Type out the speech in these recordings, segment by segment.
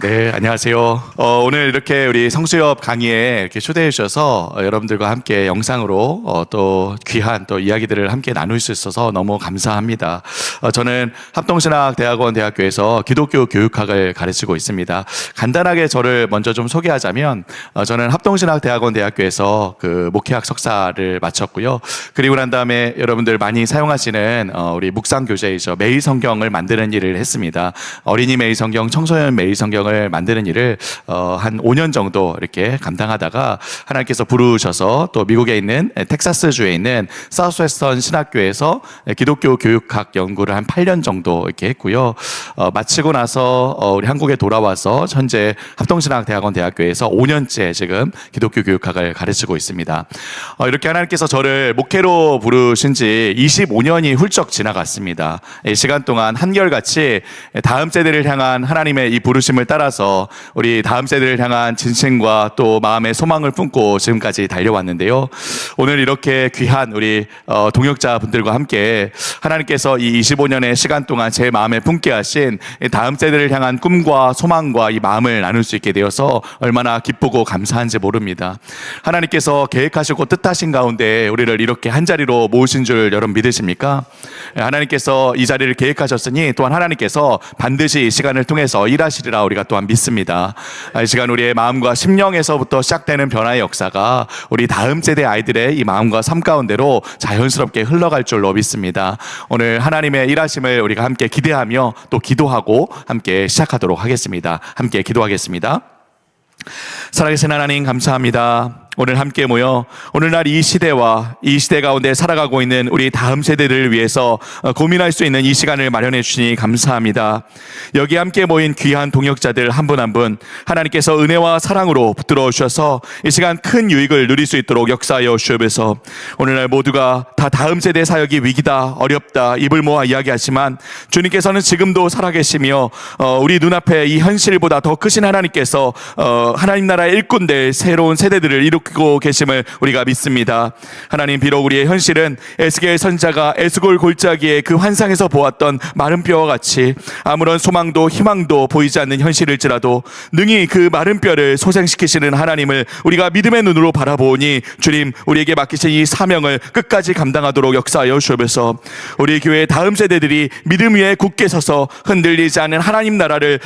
네, 안녕하세요. 오늘 이렇게 우리 성수협 강의에 이렇게 초대해 주셔서 여러분들과 함께 영상으로 또 귀한 또 이야기들을 함께 나눌 수 있어서 너무 감사합니다. 저는 합동신학대학원 대학교에서 기독교 교육학을 가르치고 있습니다. 간단하게 저를 먼저 좀 소개하자면 저는 합동신학대학원 대학교에서 그 목회학 석사를 마쳤고요. 그리고 난 다음에 여러분들 많이 사용하시는 우리 묵상 교재이죠. 매일 성경을 만드는 일을 했습니다. 어린이 매일 성경, 청소년 매일 성경을 만드는 일을 한 5년 정도 이렇게 감당하다가 하나님께서 부르셔서 또 미국에 있는 텍사스주에 있는 사우스웨스턴 신학교에서 기독교 교육학 연구를 한 8년 정도 이렇게 했고요. 마치고 나서 우리 한국에 돌아와서 현재 합동신학대학원 대학교에서 5년째 지금 기독교 교육학을 가르치고 있습니다. 이렇게 하나님께서 저를 목회로 부르신 지 25년이 훌쩍 지나갔습니다. 이 시간 동안 한결같이 다음 세대를 향한 하나님의 이 부르심을 따라서 우리 다음 세대를 향한 진심과 또 마음의 소망을 품고 지금까지 달려왔는데요. 오늘 이렇게 귀한 우리 동역자 분들과 함께 하나님께서 이 25년의 시간 동안 제 마음에 품게 하신 다음 세대를 향한 꿈과 소망과 이 마음을 나눌 수 있게 되어서 얼마나 기쁘고 감사한지 모릅니다. 하나님께서 계획하시고 뜻하신 가운데 우리를 이렇게 한자리로 모으신 줄 여러분 믿으십니까? 하나님께서 이 자리를 계획하셨으니 또한 하나님께서 반드시 이 시간을 통해서 일하시리라 우리가 또한 믿습니다. 이 시간 우리의 마음과 심령에서부터 시작되는 변화의 역사가 우리 다음 세대 아이들의 이 마음과 삶 가운데로 자연스럽게 흘러갈 줄로 믿습니다. 오늘 하나님의 일하심을 우리가 함께 기대하며 또 기도하고 함께 시작하도록 하겠습니다. 함께 기도하겠습니다. 살아계신 하나님 감사합니다. 오늘 함께 모여 오늘날 이 시대와 이 시대 가운데 살아가고 있는 우리 다음 세대들을 위해서 고민할 수 있는 이 시간을 마련해 주시니 감사합니다. 여기 함께 모인 귀한 동역자들 한 분 한 분 하나님께서 은혜와 사랑으로 붙들어 주셔서 이 시간 큰 유익을 누릴 수 있도록 역사하여 주옵소서. 오늘날 모두가 다 다음 세대 사역이 위기다 어렵다 입을 모아 이야기하지만 주님께서는 지금도 살아계시며 우리 눈앞에 이 현실보다 더 크신 하나님께서 하나님 나라의 일꾼들 새로운 세대들을 이루고 계심을 우리가 믿습니다. 하나님 비록 우리의 현실은 에스겔 선지자가 에스골 골짜기에 그 환상에서 보았던 마른 뼈와 같이 아무런 소망도 희망도 보이지 않는 현실일지라도 능히 그 마른 뼈를 소생시키시는 하나님을 우리가 믿음의 눈으로 바라보니 주님 우리에게 맡기신 이 사명을 끝까지 감당하도록 역사하여 주옵소서. 우리 교회의 다음 세대들이 믿음 위에 굳게 서서 흔들리지 않는 하나님 나라를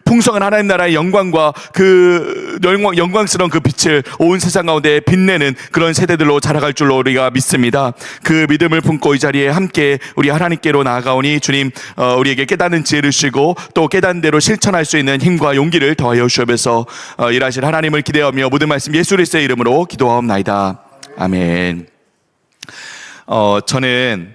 풍성한 하나님 나라의 영광과 그 영광스러운 그 빛을 온 세상 가운데 빛내는 그런 세대들로 자라갈 줄로 우리가 믿습니다. 그 믿음을 품고 이 자리에 함께 우리 하나님께로 나아가오니 주님 우리에게 깨닫는 지혜를 주시고 또 깨닫는 대로 실천할 수 있는 힘과 용기를 더하여 주옵소서. 일하실 하나님을 기대하며 모든 말씀 예수 그리스도의 이름으로 기도하옵나이다. 아멘. 저는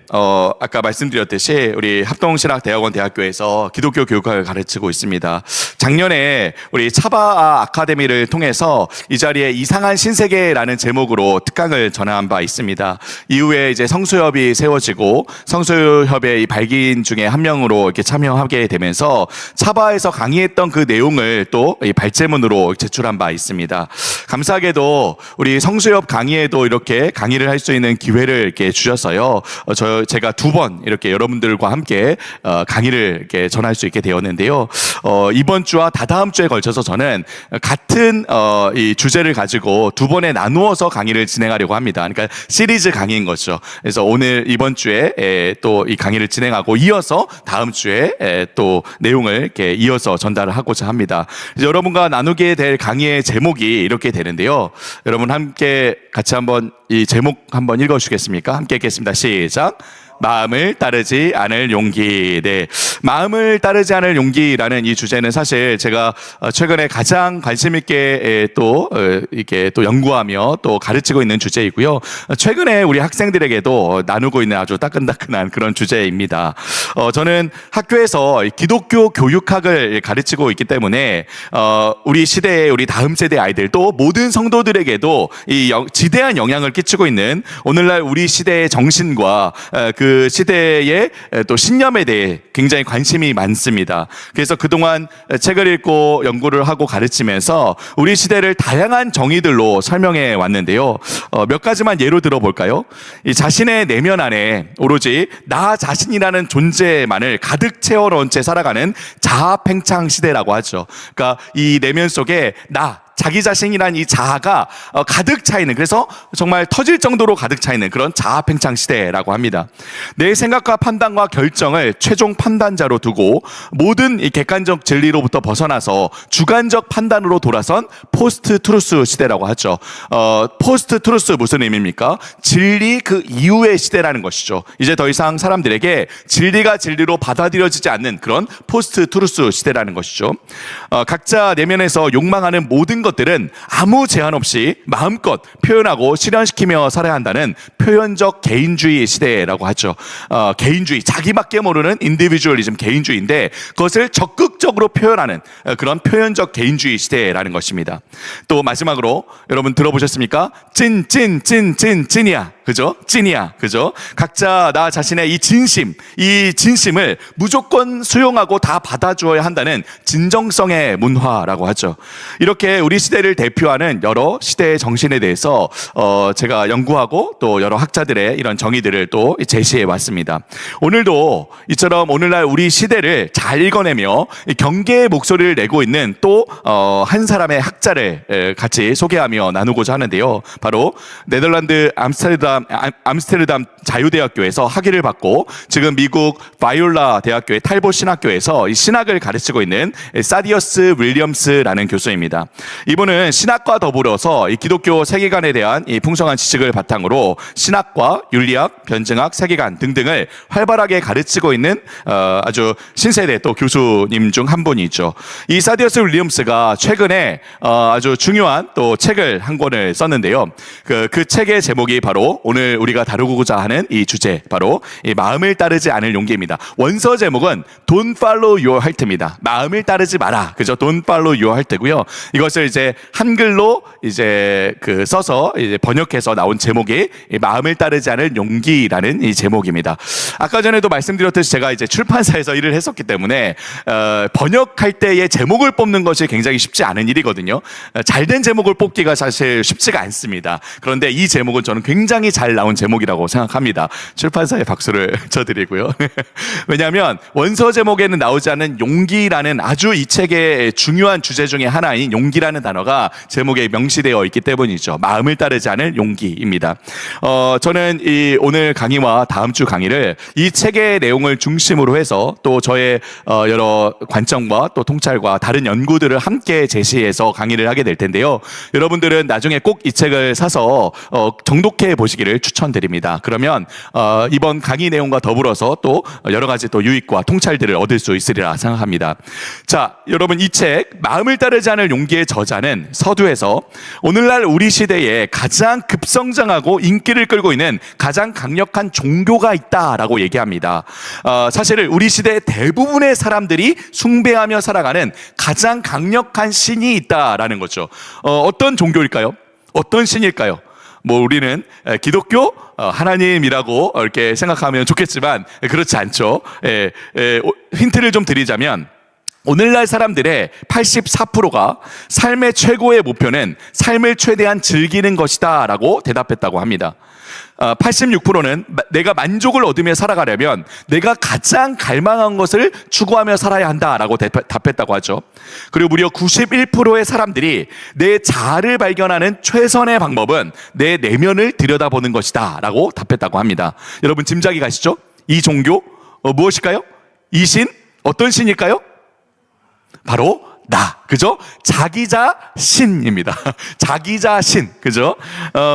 아까 말씀드렸듯이 우리 합동신학대학원 대학교에서 기독교 교육학을 가르치고 있습니다. 작년에 우리 차바 아카데미를 통해서 이 자리에 이상한 신세계라는 제목으로 특강을 전한 바 있습니다. 이후에 이제 성수협이 세워지고 성수협의 이 발기인 중에 한 명으로 이렇게 참여하게 되면서 차바에서 강의했던 그 내용을 또 이 발제문으로 제출한 바 있습니다. 감사하게도 우리 성수협 강의에도 이렇게 강의를 할 수 있는 기회를 이렇게 주셔서요. 제가 2번 이렇게 여러분들과 함께 강의를 이렇게 전할 수 있게 되었는데요. 이번 주와 다다음 주에 걸쳐서 저는 같은 이 주제를 가지고 2번에 나누어서 강의를 진행하려고 합니다. 그러니까 시리즈 강의인 거죠. 그래서 오늘 이번 주에 또 이 강의를 진행하고 이어서 다음 주에 또 내용을 이렇게 이어서 전달을 하고자 합니다. 여러분과 나누게 될 강의의 제목이 이렇게 되는데요. 여러분 함께 같이 한번 이 제목 한번 읽어주시겠습니까? 함께 읽겠습니다. 시작. 마음을 따르지 않을 용기. 네, 마음을 따르지 않을 용기라는 이 주제는 사실 제가 최근에 가장 관심 있게 또 이렇게 또 연구하며 또 가르치고 있는 주제이고요. 최근에 우리 학생들에게도 나누고 있는 아주 따끈따끈한 그런 주제입니다. 저는 학교에서 기독교 교육학을 가르치고 있기 때문에 우리 시대의 우리 다음 세대 아이들 또 모든 성도들에게도 이 지대한 영향을 끼치고 있는 오늘날 우리 시대의 정신과 그 그 시대의 또 신념에 대해 굉장히 관심이 많습니다. 그래서 그동안 책을 읽고 연구를 하고 가르치면서 우리 시대를 다양한 정의들로 설명해 왔는데요. 몇 가지만 예로 들어볼까요? 이 자신의 내면 안에 오로지 나 자신이라는 존재만을 가득 채워넣은 채 살아가는 자아팽창 시대라고 하죠. 그러니까 이 내면 속에 자기 자신이란 이 자아가 가득 차 있는, 그래서 정말 터질 정도로 가득 차 있는 그런 자아팽창 시대라고 합니다. 내 생각과 판단과 결정을 최종 판단자로 두고 모든 이 객관적 진리로부터 벗어나서 주관적 판단으로 돌아선 포스트 트루스 시대라고 하죠. 포스트 트루스 무슨 의미입니까? 진리 그 이후의 시대라는 것이죠. 이제 더 이상 사람들에게 진리가 진리로 받아들여지지 않는 그런 포스트 트루스 시대라는 것이죠. 각자 내면에서 욕망하는 모든 것들은 아무 제한 없이 마음껏 표현하고 실현시키며 살아야 한다는 표현적 개인주의 시대라고 하죠. 개인주의, 자기밖에 모르는 인디비주얼리즘, 개인주의인데 그것을 적극적으로 표현하는 그런 표현적 개인주의 시대라는 것입니다. 또 마지막으로 여러분 들어보셨습니까? 찐이야. 그죠? 찐이야. 그죠? 각자 나 자신의 이 진심을 무조건 수용하고 다 받아주어야 한다는 진정성의 문화라고 하죠. 이렇게 우리 시대를 대표하는 여러 시대의 정신에 대해서 제가 연구하고 또 여러 학자들의 이런 정의들을 또 제시해 왔습니다. 오늘도 이처럼 오늘날 우리 시대를 잘 읽어내며 경계의 목소리를 내고 있는 또 한 사람의 학자를 같이 소개하며 나누고자 하는데요. 바로 네덜란드 암스테르담 자유대학교에서 학위를 받고 지금 미국 바이올라 대학교의 탈보 신학교에서 이 신학을 가르치고 있는 사디어스 윌리엄스라는 교수입니다. 이분은 신학과 더불어서 이 기독교 세계관에 대한 이 풍성한 지식을 바탕으로 신학과 윤리학, 변증학, 세계관 등등을 활발하게 가르치고 있는 아주 신세대 또 교수님 중 한 분이죠. 이 사디어스 윌리엄스가 최근에 아주 중요한 또 책을 한 권을 썼는데요. 그 책의 제목이 바로 오늘 우리가 다루고자 하는 이 주제, 바로 이 마음을 따르지 않을 용기입니다. 원서 제목은 Don't follow your heart입니다. 마음을 따르지 마라. 그죠? Don't follow your heart고요. 이것을 이제 한글로 이제 써서 이제 번역해서 나온 제목이 마음을 따르지 않을 용기라는 이 제목입니다. 아까 전에도 말씀드렸듯이 제가 이제 출판사에서 일을 했었기 때문에 번역할 때의 제목을 뽑는 것이 굉장히 쉽지 않은 일이거든요. 잘된 제목을 뽑기가 사실 쉽지가 않습니다. 그런데 이 제목은 저는 굉장히 잘 나온 제목이라고 생각합니다. 출판사에 박수를 쳐드리고요. 왜냐하면 원서 제목에는 나오지 않은 용기라는 아주 이 책의 중요한 주제 중에 하나인 용기라는 단어가 제목에 명시되어 있기 때문이죠. 마음을 따르지 않을 용기입니다. 저는 이 오늘 강의와 다음 주 강의를 이 책의 내용을 중심으로 해서 또 저의 여러 관점과 또 통찰과 다른 연구들을 함께 제시해서 강의를 하게 될 텐데요. 여러분들은 나중에 꼭 이 책을 사서 정독해 보시기를 추천드립니다. 그러면 이번 강의 내용과 더불어서 또 여러 가지 또 유익과 통찰들을 얻을 수 있으리라 생각합니다. 자, 여러분 이 책 마음을 따르지 않을 용기의 저자는 서두에서 오늘날 우리 시대에 가장 급성장하고 인기를 끌고 있는 가장 강력한 종교가 있다라고 얘기합니다. 사실 우리 시대의 대부분의 사람들이 숭배하며 살아가는 가장 강력한 신이 있다라는 거죠. 어떤 종교일까요? 어떤 신일까요? 뭐 우리는 기독교 하나님이라고 이렇게 생각하면 좋겠지만 그렇지 않죠. 힌트를 좀 드리자면 오늘날 사람들의 84%가 삶의 최고의 목표는 삶을 최대한 즐기는 것이다 라고 대답했다고 합니다. 86%는 내가 만족을 얻으며 살아가려면 내가 가장 갈망한 것을 추구하며 살아야 한다라고 답했다고 하죠. 그리고 무려 91%의 사람들이 내 자아를 발견하는 최선의 방법은 내 내면을 들여다보는 것이다 라고 답했다고 합니다. 여러분 짐작이 가시죠? 이 종교 무엇일까요? 이 신? 어떤 신일까요? 바로 그죠? 자기자 신입니다. 자기자 신, 그죠?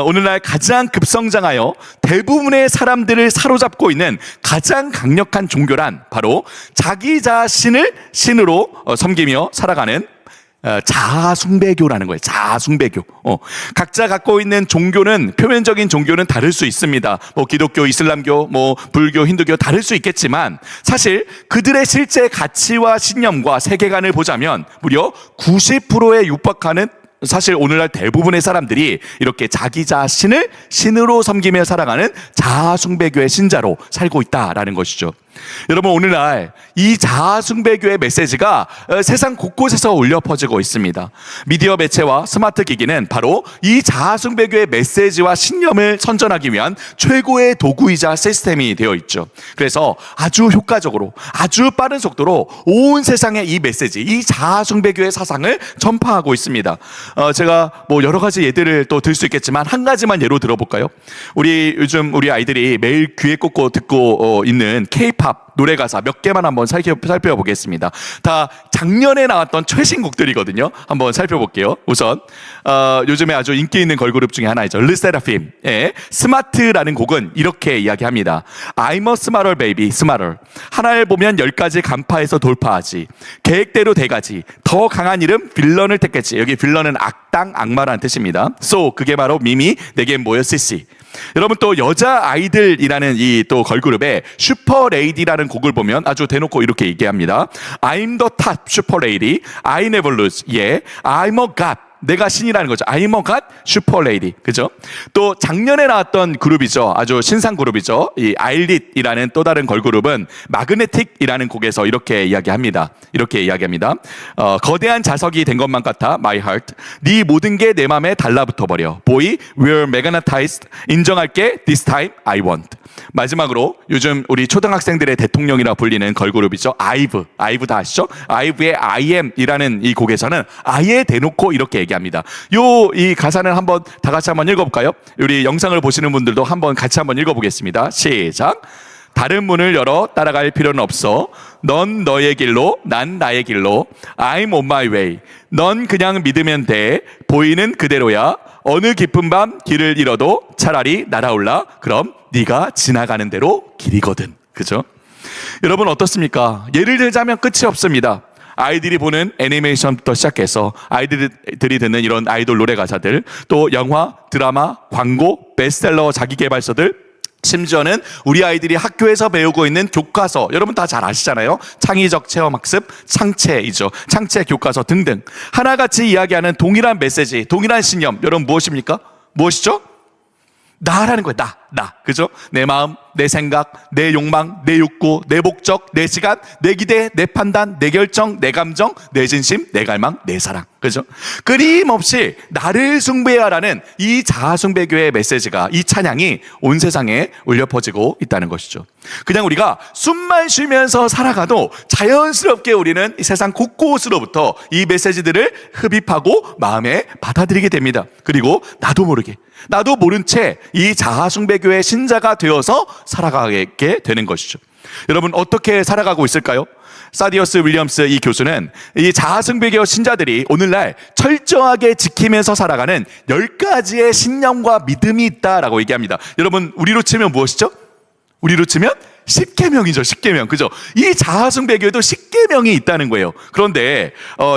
오늘날 가장 급성장하여 대부분의 사람들을 사로잡고 있는 가장 강력한 종교란 바로 자기자 신을 신으로 섬기며 살아가는 자아 숭배교라는 거예요. 자아 숭배교. 각자 갖고 있는 종교는 표면적인 종교는 다를 수 있습니다. 뭐 기독교, 이슬람교, 뭐 불교, 힌두교 다를 수 있겠지만 사실 그들의 실제 가치와 신념과 세계관을 보자면 무려 90%에 육박하는 사실 오늘날 대부분의 사람들이 이렇게 자기 자신을 신으로 섬기며 살아가는 자아숭배교의 신자로 살고 있다라는 것이죠. 여러분, 오늘날 이 자아숭배교의 메시지가 세상 곳곳에서 울려 퍼지고 있습니다. 미디어 매체와 스마트 기기는 바로 이 자아숭배교의 메시지와 신념을 선전하기 위한 최고의 도구이자 시스템이 되어 있죠. 그래서 아주 효과적으로, 아주 빠른 속도로 온 세상에 이 메시지, 이 자아숭배교의 사상을 전파하고 있습니다. 제가 뭐 여러 가지 예들을 또 들 수 있겠지만 한 가지만 예로 들어볼까요? 요즘 우리 아이들이 매일 귀에 꽂고 듣고 있는 K-팝 노래 가사 몇 개만 한번 살펴보겠습니다. 다 작년에 나왔던 최신곡들이거든요. 한번 살펴볼게요. 우선 요즘에 아주 인기 있는 걸그룹 중에 하나이죠. 르세라핌의 스마트라는 곡은 이렇게 이야기합니다. I'm a smarter baby, smarter. 하나를 보면 10가지 간파해서 돌파하지. 계획대로 돼가지. 더 강한 이름 빌런을 택했지. 여기 빌런은 악당, 악마라는 뜻입니다. So 그게 바로 미미, 내겐 뭐여 CC. 여러분, 또 여자 아이들이라는 이 또 걸그룹의 슈퍼레이디라는 곡을 보면 아주 대놓고 이렇게 얘기합니다. I'm the top 슈퍼레이디, I never lose. Yeah, I'm a god. 내가 신이라는 거죠. I'm a god 슈퍼레이디. 그죠? 또 작년에 나왔던 그룹이죠. 아주 신상 그룹이죠. 이 아일릿이라는 또 다른 걸그룹은 마그네틱이라는 곡에서 이렇게 이야기합니다. 거대한 자석이 된 것만 같아 my heart. 네 모든 게 내 맘에 달라붙어 버려. Boy, we're magnetized. 인정할게. This time I want. 마지막으로 요즘 우리 초등학생들의 대통령이라 불리는 걸그룹이죠. 아이브 다 아시죠? 아이브의 I am이라는 이 곡에서는 아예 대놓고 이렇게 얘기합니다. 이 가사는 한번 다 같이 한번 읽어볼까요? 우리 영상을 보시는 분들도 한번 같이 한번 읽어보겠습니다. 시작. 다른 문을 열어 따라갈 필요는 없어. 넌 너의 길로, 난 나의 길로. I'm on my way. 넌 그냥 믿으면 돼. 보이는 그대로야. 어느 깊은 밤 길을 잃어도 차라리 날아올라. 그럼 네가 지나가는 대로 길이거든. 그죠? 여러분, 어떻습니까? 예를 들자면 끝이 없습니다. 아이들이 보는 애니메이션부터 시작해서 아이들이 듣는 이런 아이돌 노래 가사들, 또 영화, 드라마, 광고, 베스트셀러 자기계발서들, 심지어는 우리 아이들이 학교에서 배우고 있는 교과서, 여러분 다 잘 아시잖아요. 창의적 체험학습, 창체이죠. 창체 교과서 등등 하나같이 이야기하는 동일한 메시지, 동일한 신념, 여러분 무엇입니까? 무엇이죠? 나라는 거예요. 나. 그죠? 내 마음, 내 생각, 내 욕망, 내 욕구, 내 목적, 내 시간, 내 기대, 내 판단, 내 결정, 내 감정, 내 진심, 내 갈망, 내 사랑. 그죠? 끊임없이 나를 숭배하라는 이 자아숭배교의 메시지가, 이 찬양이 온 세상에 울려 퍼지고 있다는 것이죠. 그냥 우리가 숨만 쉬면서 살아가도 자연스럽게 우리는 이 세상 곳곳으로부터 이 메시지들을 흡입하고 마음에 받아들이게 됩니다. 그리고 나도 모른 채 이 자아숭배교의 신자가 되어서 살아가게 되는 것이죠. 여러분, 어떻게 살아가고 있을까요? 사디어스 윌리엄스 이 교수는 이 자아숭배교 신자들이 오늘날 철저하게 지키면서 살아가는 10가지의 신념과 믿음이 있다라고 얘기합니다. 여러분, 우리로 치면 무엇이죠? 우리로 치면 10계명이죠. 10계명. 그죠? 이 자아숭배교에도 10계명이 있다는 거예요. 그런데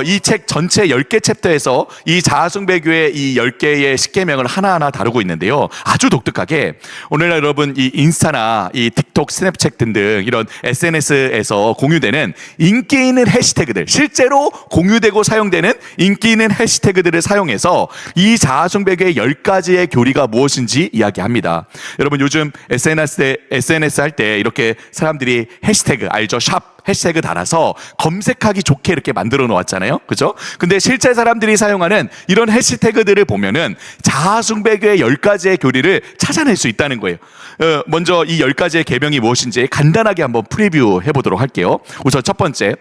이 책 전체 10개 챕터에서 이 자아숭배교의 이 10개의 10계명을 하나하나 다루고 있는데요. 아주 독특하게 오늘날 여러분 이 인스타나 이 틱톡, 스냅챗 등등 이런 SNS에서 공유되는 인기 있는 해시태그들, 실제로 공유되고 사용되는 인기 있는 해시태그들을 사용해서 이 자아숭배교의 10가지의 교리가 무엇인지 이야기합니다. 여러분, 요즘 SNS 할 때 이렇게 사람들이 해시태그 알죠? 샵 해시태그 달아서 검색하기 좋게 이렇게 만들어 놓았잖아요. 그죠? 근데 실제 사람들이 사용하는 이런 해시태그들을 보면은 자아숭배교의 10가지의 교리를 찾아낼 수 있다는 거예요. 먼저 이 10가지의 계명이 무엇인지 간단하게 한번 프리뷰 해보도록 할게요. 우선 첫 번째,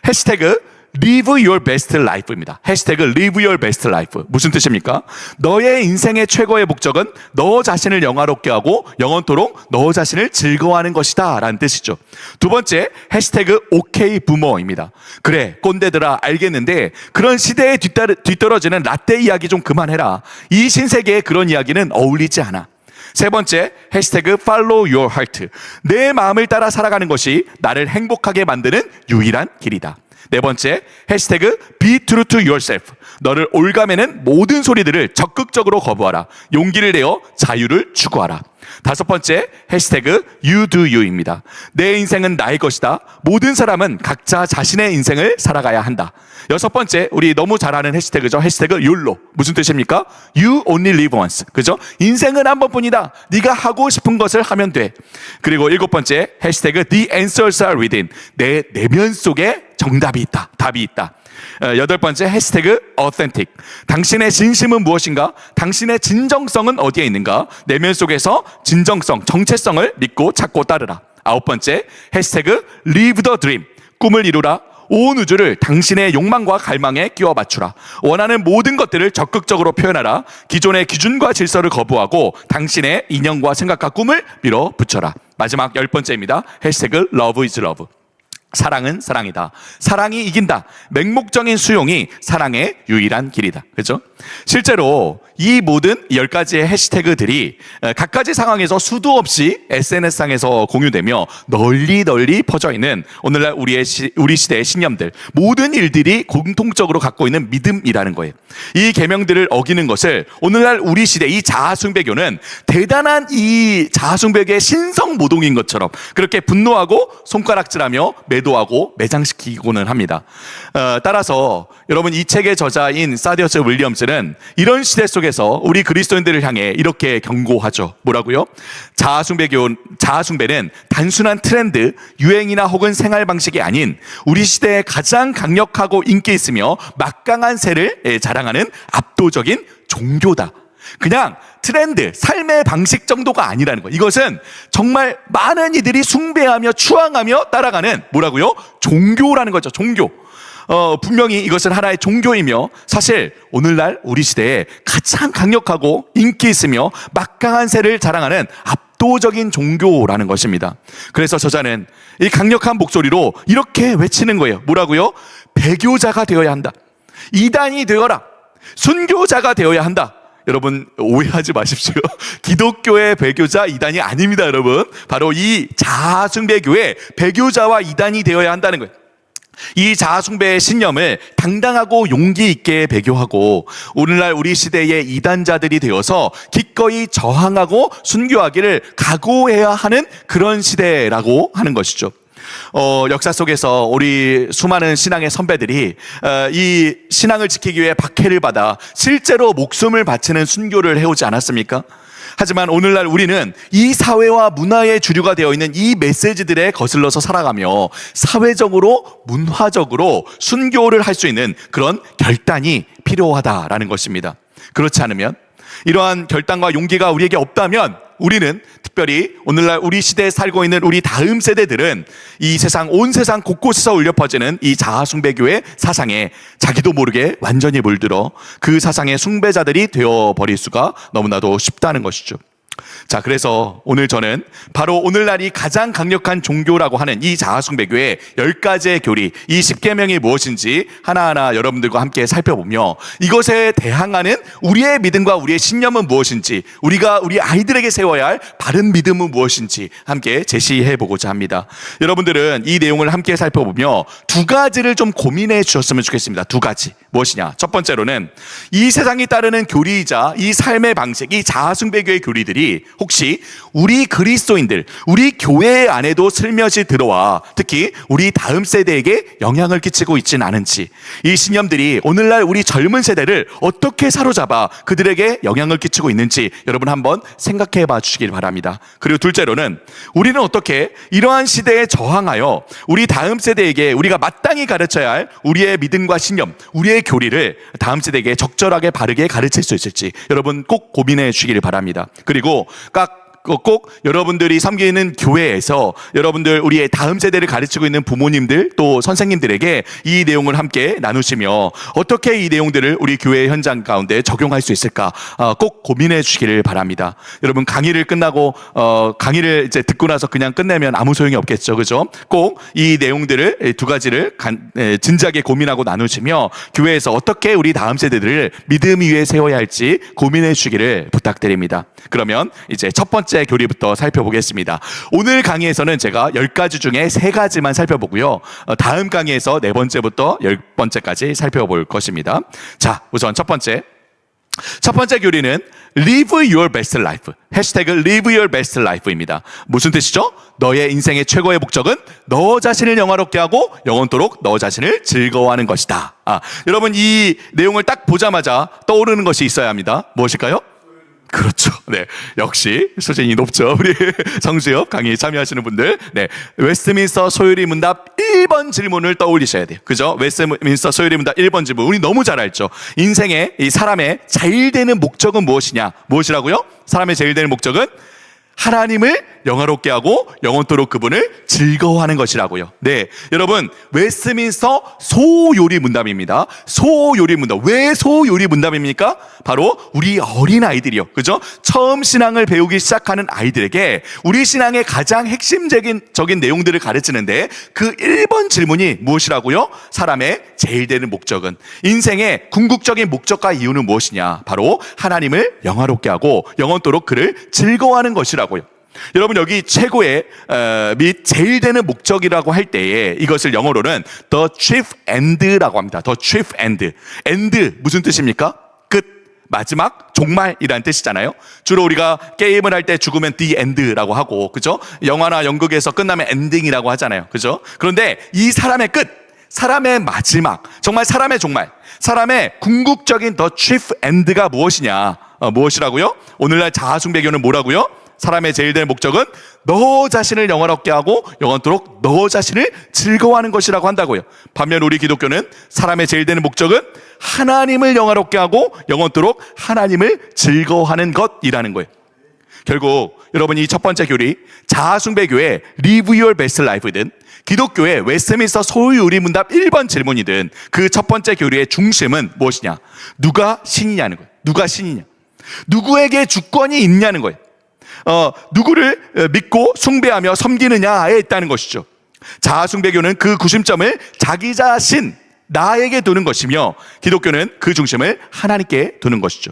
해시태그 Live your best life입니다. 해시태그 Live your best life. 무슨 뜻입니까? 너의 인생의 최고의 목적은 너 자신을 영화롭게 하고 영원토록 너 자신을 즐거워하는 것이다 라는 뜻이죠. 두 번째, 해시태그 OK 부모입니다. 그래, 꼰대들아, 알겠는데 그런 시대에 뒤떨어지는 라떼 이야기 좀 그만해라. 이 신세계에 그런 이야기는 어울리지 않아. 세 번째, 해시태그 Follow your heart. 내 마음을 따라 살아가는 것이 나를 행복하게 만드는 유일한 길이다. 네 번째, 해시태그 Be true to yourself. 너를 올가매는 모든 소리들을 적극적으로 거부하라. 용기를 내어 자유를 추구하라. 5번째, 해시태그 you do you입니다. 내 인생은 나의 것이다. 모든 사람은 각자 자신의 인생을 살아가야 한다. 6번째, 우리 너무 잘 아는 해시태그죠. 해시태그 YOLO. 무슨 뜻입니까? You only live once. 그죠? 인생은 한 번뿐이다. 네가 하고 싶은 것을 하면 돼. 그리고 7번째, 해시태그 The answers are within. 내 내면 속에 정답이 있다. 답이 있다. 8번째, 해시태그 authentic. 당신의 진심은 무엇인가? 당신의 진정성은 어디에 있는가? 내면 속에서 진정성, 정체성을 믿고 찾고 따르라. 9번째, 해시태그 live the dream. 꿈을 이루라. 온 우주를 당신의 욕망과 갈망에 끼워 맞추라. 원하는 모든 것들을 적극적으로 표현하라. 기존의 기준과 질서를 거부하고 당신의 인연과 생각과 꿈을 밀어붙여라. 마지막 10번째입니다. 해시태그 love is love. 사랑은 사랑이다. 사랑이 이긴다. 맹목적인 수용이 사랑의 유일한 길이다. 그렇죠? 실제로 이 모든 10가지의 해시태그들이 각가지 상황에서 수도 없이 SNS상에서 공유되며 널리 퍼져 있는 오늘날 우리 시대의 신념들, 모든 일들이 공통적으로 갖고 있는 믿음이라는 거예요. 이 계명들을 어기는 것을 오늘날 우리 시대 이 자아숭배교는 대단한 이 자아숭배교의 신성모독인 것처럼 그렇게 분노하고 손가락질하며 매도하고 매장시키고는 합니다. 따라서 여러분, 이 책의 저자인 사디어스 윌리엄스는 이런 시대 속에서 우리 그리스도인들을 향해 이렇게 경고하죠. 뭐라고요? 자아숭배는 단순한 트렌드, 유행이나 혹은 생활 방식이 아닌 우리 시대에 가장 강력하고 인기 있으며 막강한 세를 자랑하는 압도적인 종교다. 그냥 트렌드, 삶의 방식 정도가 아니라는 거예요. 이것은 정말 많은 이들이 숭배하며 추앙하며 따라가는 뭐라고요? 종교라는 거죠. 종교. 분명히 이것은 하나의 종교이며 사실 오늘날 우리 시대에 가장 강력하고 인기 있으며 막강한 세를 자랑하는 압도적인 종교라는 것입니다. 그래서 저자는 이 강력한 목소리로 이렇게 외치는 거예요. 뭐라고요? 배교자가 되어야 한다. 이단이 되어라. 순교자가 되어야 한다. 여러분, 오해하지 마십시오. 기독교의 배교자 이단이 아닙니다, 여러분. 바로 이 자아숭배교의 배교자와 이단이 되어야 한다는 거예요. 이 자아숭배의 신념을 당당하고 용기 있게 배교하고 오늘날 우리 시대의 이단자들이 되어서 기꺼이 저항하고 순교하기를 각오해야 하는 그런 시대라고 하는 것이죠. 역사 속에서 우리 수많은 신앙의 선배들이 이 신앙을 지키기 위해 박해를 받아 실제로 목숨을 바치는 순교를 해오지 않았습니까? 하지만 오늘날 우리는 이 사회와 문화의 주류가 되어 있는 이 메시지들에 거슬러서 살아가며 사회적으로, 문화적으로 순교를 할 수 있는 그런 결단이 필요하다라는 것입니다. 그렇지 않으면, 이러한 결단과 용기가 우리에게 없다면 우리는 특별히 오늘날 우리 시대에 살고 있는 우리 다음 세대들은 이 세상, 온 세상 곳곳에서 울려 퍼지는 이 자아숭배교의 사상에 자기도 모르게 완전히 물들어 그 사상의 숭배자들이 되어버릴 수가 너무나도 쉽다는 것이죠. 자, 그래서 오늘 저는 바로 오늘날이 가장 강력한 종교라고 하는 이 자아숭배교의 10가지의 교리, 이 10계명이 무엇인지 하나하나 여러분들과 함께 살펴보며 이것에 대항하는 우리의 믿음과 우리의 신념은 무엇인지, 우리가 우리 아이들에게 세워야 할 바른 믿음은 무엇인지 함께 제시해 보고자 합니다. 여러분들은 이 내용을 함께 살펴보며 2가지를 좀 고민해 주셨으면 좋겠습니다. 2가지. 무엇이냐? 첫 번째로는 이 세상이 따르는 교리이자 이 삶의 방식, 이 자아숭배교의 교리들이 혹시 우리 그리스도인들, 우리 교회 안에도 슬며시 들어와 특히 우리 다음 세대에게 영향을 끼치고 있지는 않은지, 이 신념들이 오늘날 우리 젊은 세대를 어떻게 사로잡아 그들에게 영향을 끼치고 있는지 여러분 한번 생각해 봐 주시길 바랍니다. 그리고 둘째로는 우리는 어떻게 이러한 시대에 저항하여 우리 다음 세대에게 우리가 마땅히 가르쳐야 할 우리의 믿음과 신념, 우리의 교리를 다음 세대에게 적절하게 바르게 가르칠 수 있을지 여러분 꼭 고민해 주시기를 바랍니다. 그리고 꼭 여러분들이 섬기는 교회에서 여러분들 우리의 다음 세대를 가르치고 있는 부모님들 또 선생님들에게 이 내용을 함께 나누시며 어떻게 이 내용들을 우리 교회 현장 가운데 적용할 수 있을까 꼭 고민해 주시기를 바랍니다. 여러분, 강의를 끝나고 강의를 이제 듣고 나서 그냥 끝내면 아무 소용이 없겠죠, 그죠? 꼭 이 내용들을 2가지를 진지하게 고민하고 나누시며 교회에서 어떻게 우리 다음 세대들을 믿음 위에 세워야 할지 고민해 주시기를 부탁드립니다. 그러면 이제 첫 번째 교리부터 살펴보겠습니다. 오늘 강의에서는 제가 10가지 중에 3가지만 살펴보고요. 다음 강의에서 4번째부터 10번째까지 살펴볼 것입니다. 자, 우선 첫 번째. 첫 번째 교리는 Live your best life. 해시태그 Live your best life입니다. 무슨 뜻이죠? 너의 인생의 최고의 목적은 너 자신을 영화롭게 하고 영원토록 너 자신을 즐거워하는 것이다. 여러분 이 내용을 딱 보자마자 떠오르는 것이 있어야 합니다. 무엇일까요? 그렇죠. 네. 역시 수준이 높죠. 우리 성수협 강의 참여하시는 분들. 네. 웨스트민스터 소요리 문답 1번 질문을 떠올리셔야 돼요. 그죠? 웨스트민스터 소요리 문답 1번 질문. 우리 너무 잘 알죠. 인생의 이 사람의 잘 되는 목적은 무엇이냐? 무엇이라고요? 사람의 제일 되는 목적은 하나님을 영화롭게 하고 영원토록 그분을 즐거워하는 것이라고요. 네, 여러분 웨스트민스터 소요리 문답입니다. 소요리 문답. 왜 소요리 문답입니까? 바로 우리 어린 아이들이요, 그죠? 처음 신앙을 배우기 시작하는 아이들에게 우리 신앙의 가장 핵심적인 내용들을 가르치는데 그 1번 질문이 무엇이라고요? 사람의 제일 되는 목적은, 인생의 궁극적인 목적과 이유는 무엇이냐? 바로 하나님을 영화롭게 하고 영원토록 그를 즐거워하는 것이라고요. 여러분 여기 최고의 및 제일 되는 목적이라고 할 때에 이것을 영어로는 the chief end라고 합니다. the chief end. end 무슨 뜻입니까? 끝, 마지막, 종말이라는 뜻이잖아요. 주로 우리가 게임을 할 때 죽으면 the end라고 하고, 그죠? 영화나 연극에서 끝나면 ending이라고 하잖아요, 그죠? 그런데 이 사람의 끝, 사람의 마지막, 정말 사람의 종말, 사람의 궁극적인 the chief end가 무엇이냐? 무엇이라고요? 오늘날 자아숭배교는 뭐라고요? 사람의 제일 될 목적은 너 자신을 영화롭게 하고 영원토록 너 자신을 즐거워하는 것이라고 한다고요. 반면 우리 기독교는 사람의 제일 되는 목적은 하나님을 영화롭게 하고 영원토록 하나님을 즐거워하는 것이라는 거예요. 결국 여러분 이 첫 번째 교리 자아숭배교의 Live your best life든 기독교의 웨스트민스터 소요리 문답 1번 질문이든 그 첫 번째 교리의 중심은 무엇이냐? 누가 신이냐는 거예요. 누가 신이냐? 누구에게 주권이 있냐는 거예요. 누구를 믿고 숭배하며 섬기느냐에 있다는 것이죠. 자아숭배교는 그 구심점을 자기 자신, 나에게 두는 것이며 기독교는 그 중심을 하나님께 두는 것이죠.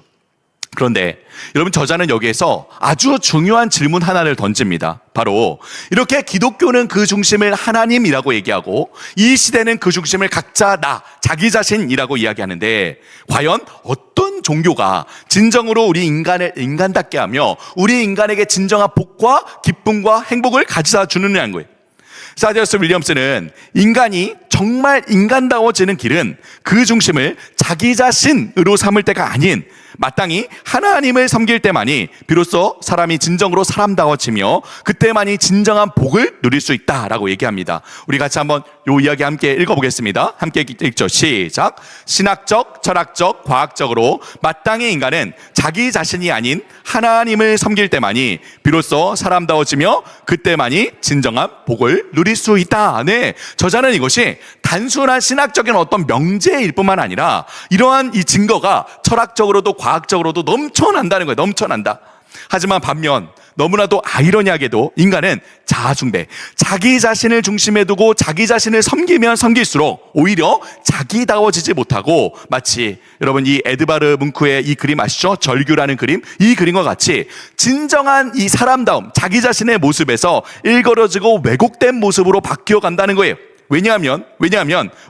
그런데 여러분 저자는 여기에서 아주 중요한 질문 하나를 던집니다. 바로 이렇게 기독교는 그 중심을 하나님이라고 얘기하고 이 시대는 그 중심을 각자 나, 자기 자신이라고 이야기하는데 과연 어떤 종교가 진정으로 우리 인간답게 하며 우리 인간에게 진정한 복과 기쁨과 행복을 가져다 주느냐는 거예요. 사디어스 윌리엄스는 인간이 정말 인간다워지는 길은 그 중심을 자기 자신으로 삼을 때가 아닌 마땅히 하나님을 섬길 때만이 비로소 사람이 진정으로 사람다워지며 그때만이 진정한 복을 누릴 수 있다라고 얘기합니다. 우리 같이 한번 요 이야기 함께 읽어보겠습니다. 함께 읽죠. 시작. 신학적, 철학적, 과학적으로 마땅히 인간은 자기 자신이 아닌 하나님을 섬길 때만이 비로소 사람다워지며 그때만이 진정한 복을 누릴 수 있다. 네, 저자는 이것이 단순한 신학적인 어떤 명제일 뿐만 아니라 이러한 이 증거가 철학적으로도 과학적으로도 넘쳐난다는 거예요. 넘쳐난다. 하지만 반면 너무나도 아이러니하게도 인간은 자아숭배, 자기 자신을 중심에 두고 자기 자신을 섬기면 섬길수록 오히려 자기다워지지 못하고 마치 여러분 이 에드바르 뭉크의 이 그림 아시죠? 절규라는 그림, 이 그림과 같이 진정한 이 사람다움, 자기 자신의 모습에서 일그러지고 왜곡된 모습으로 바뀌어 간다는 거예요. 왜냐하면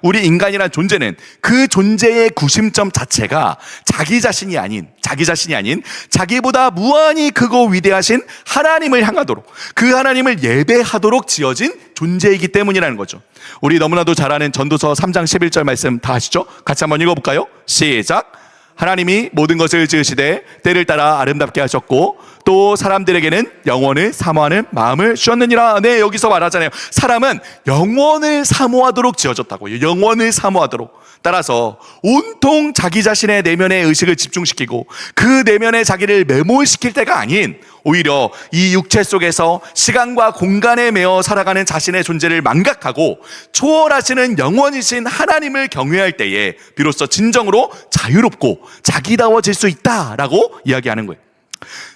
우리 인간이란 존재는 그 존재의 구심점 자체가 자기 자신이 아닌 자기보다 무한히 크고 위대하신 하나님을 향하도록, 그 하나님을 예배하도록 지어진 존재이기 때문이라는 거죠. 우리 너무나도 잘 아는 전도서 3장 11절 말씀 다 아시죠? 같이 한번 읽어볼까요? 시작. 하나님이 모든 것을 지으시되 때를 따라 아름답게 하셨고 또 사람들에게는 영원을 사모하는 마음을 주셨느니라. 네, 여기서 말하잖아요. 사람은 영원을 사모하도록 지어졌다고요. 영원을 사모하도록. 따라서 온통 자기 자신의 내면의 의식을 집중시키고 그 내면의 자기를 매몰시킬 때가 아닌 오히려 이 육체 속에서 시간과 공간에 매어 살아가는 자신의 존재를 망각하고 초월하시는 영원이신 하나님을 경외할 때에 비로소 진정으로 자유롭고 자기다워질 수 있다라고 이야기하는 거예요.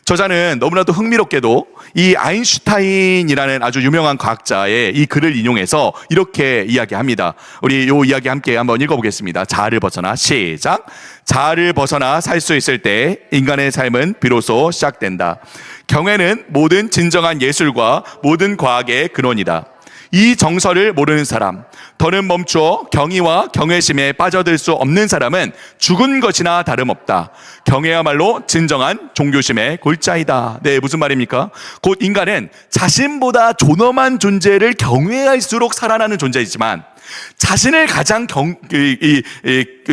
저자는 너무나도 흥미롭게도 이 아인슈타인이라는 아주 유명한 과학자의 이 글을 인용해서 이렇게 이야기합니다. 우리 이 이야기 함께 한번 읽어보겠습니다. 자아를 벗어나. 시작. 자아를 벗어나 살 수 있을 때 인간의 삶은 비로소 시작된다. 경외는 모든 진정한 예술과 모든 과학의 근원이다. 이 정서를 모르는 사람, 더는 멈추어 경의와 경외심에 빠져들 수 없는 사람은 죽은 것이나 다름없다. 경외야말로 진정한 종교심의 골자이다. 네, 무슨 말입니까? 곧 인간은 자신보다 존엄한 존재를 경외할수록 살아나는 존재이지만 자신을 가장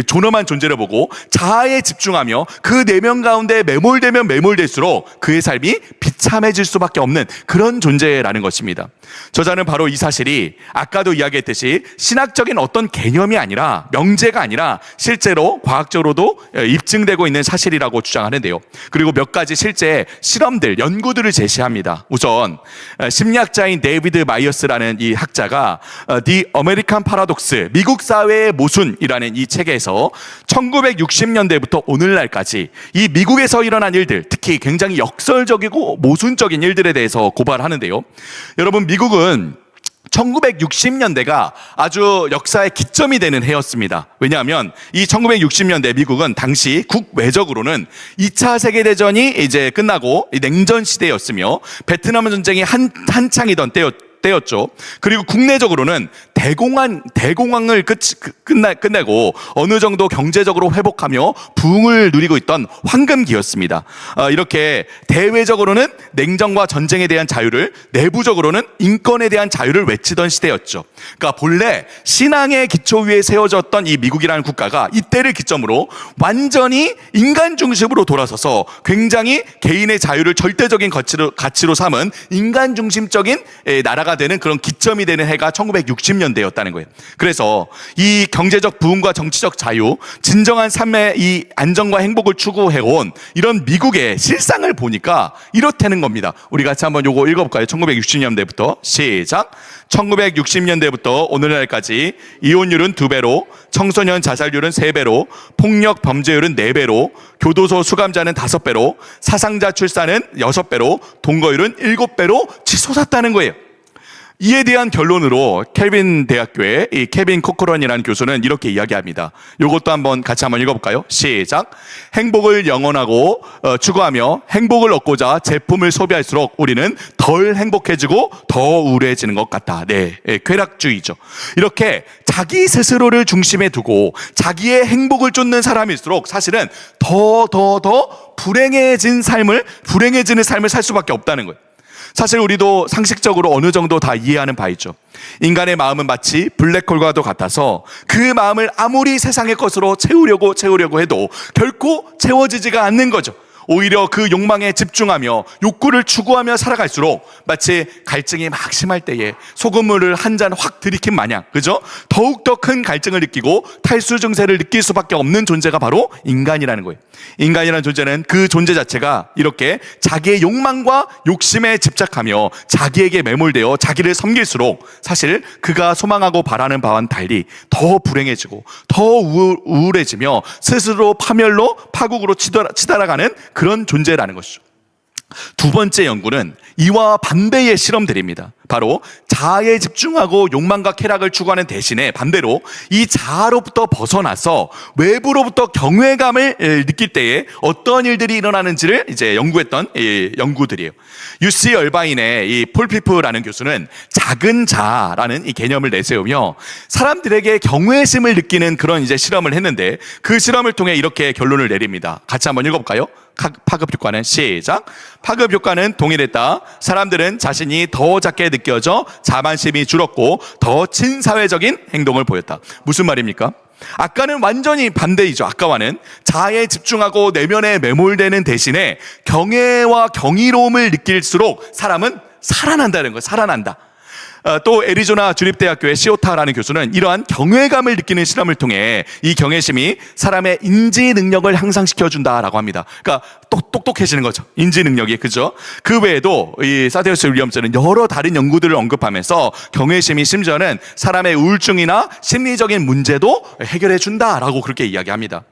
존엄한 존재를 보고 자아에 집중하며 그 내면 가운데 매몰되면 매몰될수록 그의 삶이 비참해질 수밖에 없는 그런 존재라는 것입니다. 저자는 바로 이 사실이 아까도 이야기했듯이 신학적인 어떤 개념이 아니라, 명제가 아니라 실제로 과학적으로도 입증되고 있는 사실이라고 주장하는데요. 그리고 몇 가지 실제 실험들, 연구들을 제시합니다. 우선 심리학자인 데이비드 마이어스라는 이 학자가 The American Paradox, 미국 사회의 모순이라는 이 책에서 1960년대부터 오늘날까지 이 미국에서 일어난 일들, 특히 굉장히 역설적이고 모순적인 일들에 대해서 고발하는데요. 여러분, 미국은 1960년대가 아주 역사의 기점이 되는 해였습니다. 왜냐하면 이 1960년대 미국은 당시 국외적으로는 2차 세계대전이 이제 끝나고 냉전 시대였으며 베트남 전쟁이 한창이던 때였죠. 그리고 국내적으로는 대공황을 끝내고 어느 정도 경제적으로 회복하며 부흥을 누리고 있던 황금기였습니다. 이렇게 대외적으로는 냉전과 전쟁에 대한 자유를, 내부적으로는 인권에 대한 자유를 외치던 시대였죠. 그러니까 본래 신앙의 기초 위에 세워졌던 이 미국이라는 국가가 이때를 기점으로 완전히 인간 중심으로 돌아서서 굉장히 개인의 자유를 절대적인 가치로 삼은 인간 중심적인 나라가 되는 그런 기점이 되는 해가 1960년대였다는 거예요. 그래서 이 경제적 부흥과 정치적 자유, 진정한 삶의 이 안정과 행복을 추구해온 이런 미국의 실상을 보니까 이렇다는 겁니다. 우리 같이 한번 요거 읽어볼까요? 1960년대부터 시작. 1960년대부터 오늘날까지 이혼율은 2배로, 청소년 자살률은 3배로, 폭력 범죄율은 4배로, 교도소 수감자는 5배로, 사상자 출산은 6배로, 동거율은 7배로 치솟았다는 거예요. 이에 대한 결론으로 켈빈 대학교의 이 케빈 코크런이라는 교수는 이렇게 이야기합니다. 이것도 한번 같이 한번 읽어볼까요? 시작. 행복을 영원하고 추구하며 행복을 얻고자 제품을 소비할수록 우리는 덜 행복해지고 더 우울해지는 것 같다. 네, 쾌락주의죠. 이렇게 자기 스스로를 중심에 두고 자기의 행복을 쫓는 사람일수록 사실은 더 불행해지는 삶을 살 수밖에 없다는 거예요. 사실 우리도 상식적으로 어느 정도 다 이해하는 바이죠. 인간의 마음은 마치 블랙홀과도 같아서 그 마음을 아무리 세상의 것으로 채우려고 해도 결코 채워지지가 않는 거죠. 오히려 그 욕망에 집중하며 욕구를 추구하며 살아갈수록 마치 갈증이 막 심할 때에 소금물을 한 잔 확 들이킨 마냥, 그죠? 더욱더 큰 갈증을 느끼고 탈수 증세를 느낄 수밖에 없는 존재가 바로 인간이라는 거예요. 인간이라는 존재는 그 존재 자체가 이렇게 자기의 욕망과 욕심에 집착하며 자기에게 매몰되어 자기를 섬길수록 사실 그가 소망하고 바라는 바와는 달리 더 불행해지고 더 우울해지며 스스로 파멸로 파국으로 치달아가는 그런 존재라는 것이죠. 두 번째 연구는 이와 반대의 실험들입니다. 바로 자아에 집중하고 욕망과 쾌락을 추구하는 대신에 반대로 이 자아로부터 벗어나서 외부로부터 경외감을 느낄 때에 어떤 일들이 일어나는지를 이제 연구했던 연구들이에요. UC 얼바인의 이 폴피프라는 교수는 작은 자아라는 이 개념을 내세우며 사람들에게 경외심을 느끼는 그런 이제 실험을 했는데 그 실험을 통해 이렇게 결론을 내립니다. 같이 한번 읽어볼까요? 파급 효과는 시작. 파급 효과는 동일했다. 사람들은 자신이 더 작게 느껴져 자만심이 줄었고 더 친사회적인 행동을 보였다. 무슨 말입니까? 아까는 완전히 반대이죠. 아까와는 자아에 집중하고 내면에 매몰되는 대신에 경외와 경이로움을 느낄수록 사람은 살아난다는 거예요. 살아난다. 또 애리조나 주립대학교의 시오타라는 교수는 이러한 경외감을 느끼는 실험을 통해 이 경외심이 사람의 인지 능력을 향상시켜준다라고 합니다. 그러니까 똑똑해지는 거죠. 인지 능력이, 그죠? 그 외에도 이 사데우스 윌리엄스는 여러 다른 연구들을 언급하면서 경외심이 심지어는 사람의 우울증이나 심리적인 문제도 해결해 준다라고 그렇게 이야기합니다.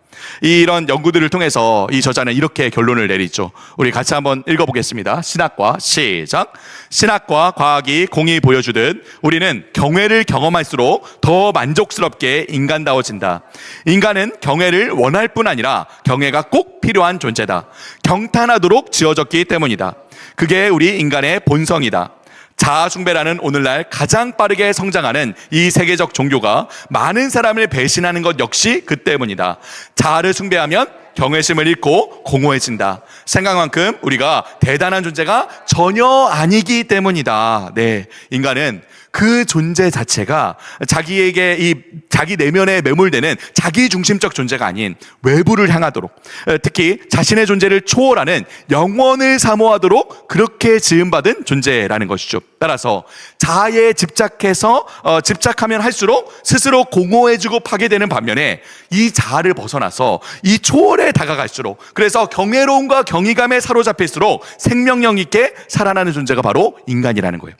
이런 연구들을 통해서 이 저자는 이렇게 결론을 내리죠. 우리 같이 한번 읽어보겠습니다. 신학과 시작. 신학과 과학이 공히 보여주듯 우리는 경외를 경험할수록 더 만족스럽게 인간다워진다. 인간은 경외를 원할 뿐 아니라 경외가 꼭 필요한 존재다. 경탄하도록 지어졌기 때문이다. 그게 우리 인간의 본성이다. 자아 숭배라는 오늘날 가장 빠르게 성장하는 이 세계적 종교가 많은 사람을 배신하는 것 역시 그 때문이다. 자아를 숭배하면 경외심을 잃고 공허해진다. 생각만큼 우리가 대단한 존재가 전혀 아니기 때문이다. 네, 인간은 그 존재 자체가 자기에게 자기 내면에 매몰되는 자기 중심적 존재가 아닌 외부를 향하도록, 특히 자신의 존재를 초월하는 영원을 사모하도록 그렇게 지음받은 존재라는 것이죠. 따라서 자아에 집착하면 할수록 스스로 공허해지고 파괴되는 반면에 이 자아를 벗어나서 이 초월에 다가갈수록, 그래서 경외로움과 경이감에 사로잡힐수록 생명력 있게 살아나는 존재가 바로 인간이라는 거예요.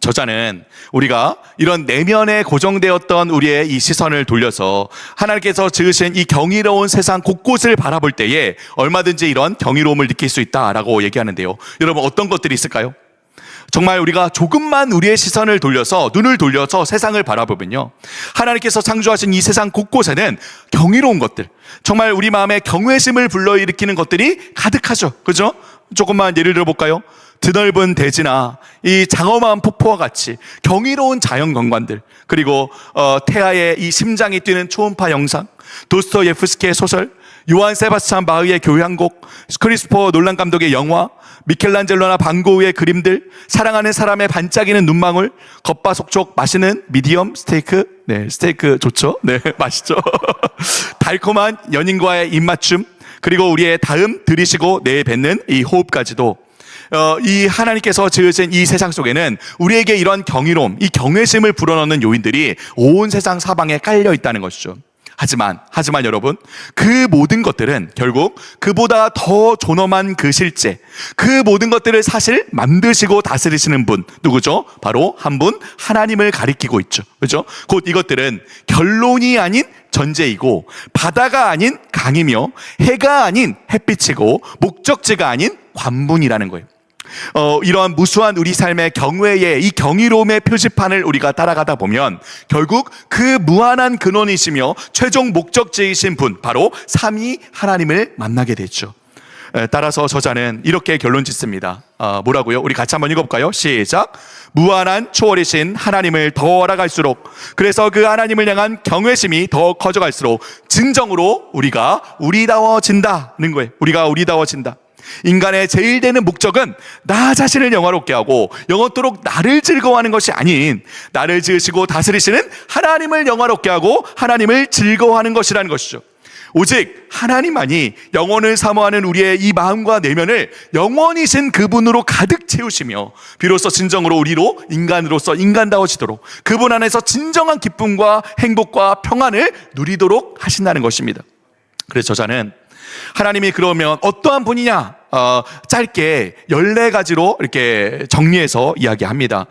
저자는 우리가 이런 내면에 고정되었던 우리의 이 시선을 돌려서 하나님께서 지으신 이 경이로운 세상 곳곳을 바라볼 때에 얼마든지 이런 경이로움을 느낄 수 있다라고 얘기하는데요. 여러분, 어떤 것들이 있을까요? 정말 우리가 조금만 우리의 시선을 돌려서, 눈을 돌려서 세상을 바라보면요, 하나님께서 창조하신 이 세상 곳곳에는 경이로운 것들, 정말 우리 마음에 경외심을 불러일으키는 것들이 가득하죠. 그죠? 조금만 예를 들어볼까요? 드넓은 대지나 이 장엄한 폭포와 같이 경이로운 자연 경관들, 그리고 태아의 이 심장이 뛰는 초음파 영상, 도스토예프스키의 소설, 요한 세바스찬 바흐의 교향곡, 크리스토퍼 놀란 감독의 영화, 미켈란젤로나 반 고흐의 그림들, 사랑하는 사람의 반짝이는 눈망울, 겉바속촉 맛있는 미디엄 스테이크, 네, 스테이크 좋죠? 네, 맛있죠? 달콤한 연인과의 입맞춤, 그리고 우리의 다음 들이쉬고 내뱉는 이 호흡까지도, 이 하나님께서 지으신 이 세상 속에는 우리에게 이런 경이로움, 이 경외심을 불어넣는 요인들이 온 세상 사방에 깔려 있다는 것이죠. 하지만 여러분, 그 모든 것들은 결국 그보다 더 존엄한 그 실제, 그 모든 것들을 사실 만드시고 다스리시는 분, 누구죠? 바로 한 분, 하나님을 가리키고 있죠. 그죠? 곧 이것들은 결론이 아닌 전제이고, 바다가 아닌 강이며, 해가 아닌 햇빛이고, 목적지가 아닌 관문이라는 거예요. 이러한 무수한 우리 삶의 경외의 이 경이로움의 표지판을 우리가 따라가다 보면 결국 그 무한한 근원이시며 최종 목적지이신 분, 바로 삼위 하나님을 만나게 되죠. 따라서 저자는 이렇게 결론 짓습니다. 뭐라고요? 우리 같이 한번 읽어볼까요? 시작. 무한한 초월이신 하나님을 더 알아갈수록, 그래서 그 하나님을 향한 경외심이 더 커져갈수록 진정으로 우리가 우리다워진다는 거예요. 우리가 우리다워진다. 인간의 제일 되는 목적은 나 자신을 영화롭게 하고 영원토록 나를 즐거워하는 것이 아닌, 나를 지으시고 다스리시는 하나님을 영화롭게 하고 하나님을 즐거워하는 것이라는 것이죠. 오직 하나님만이 영원을 사모하는 우리의 이 마음과 내면을 영원이신 그분으로 가득 채우시며, 비로소 진정으로 우리로 인간으로서 인간다워지도록, 그분 안에서 진정한 기쁨과 행복과 평안을 누리도록 하신다는 것입니다. 그래서 저자는 하나님이 그러면 어떠한 분이냐? 짧게 14가지로 이렇게 정리해서 이야기합니다.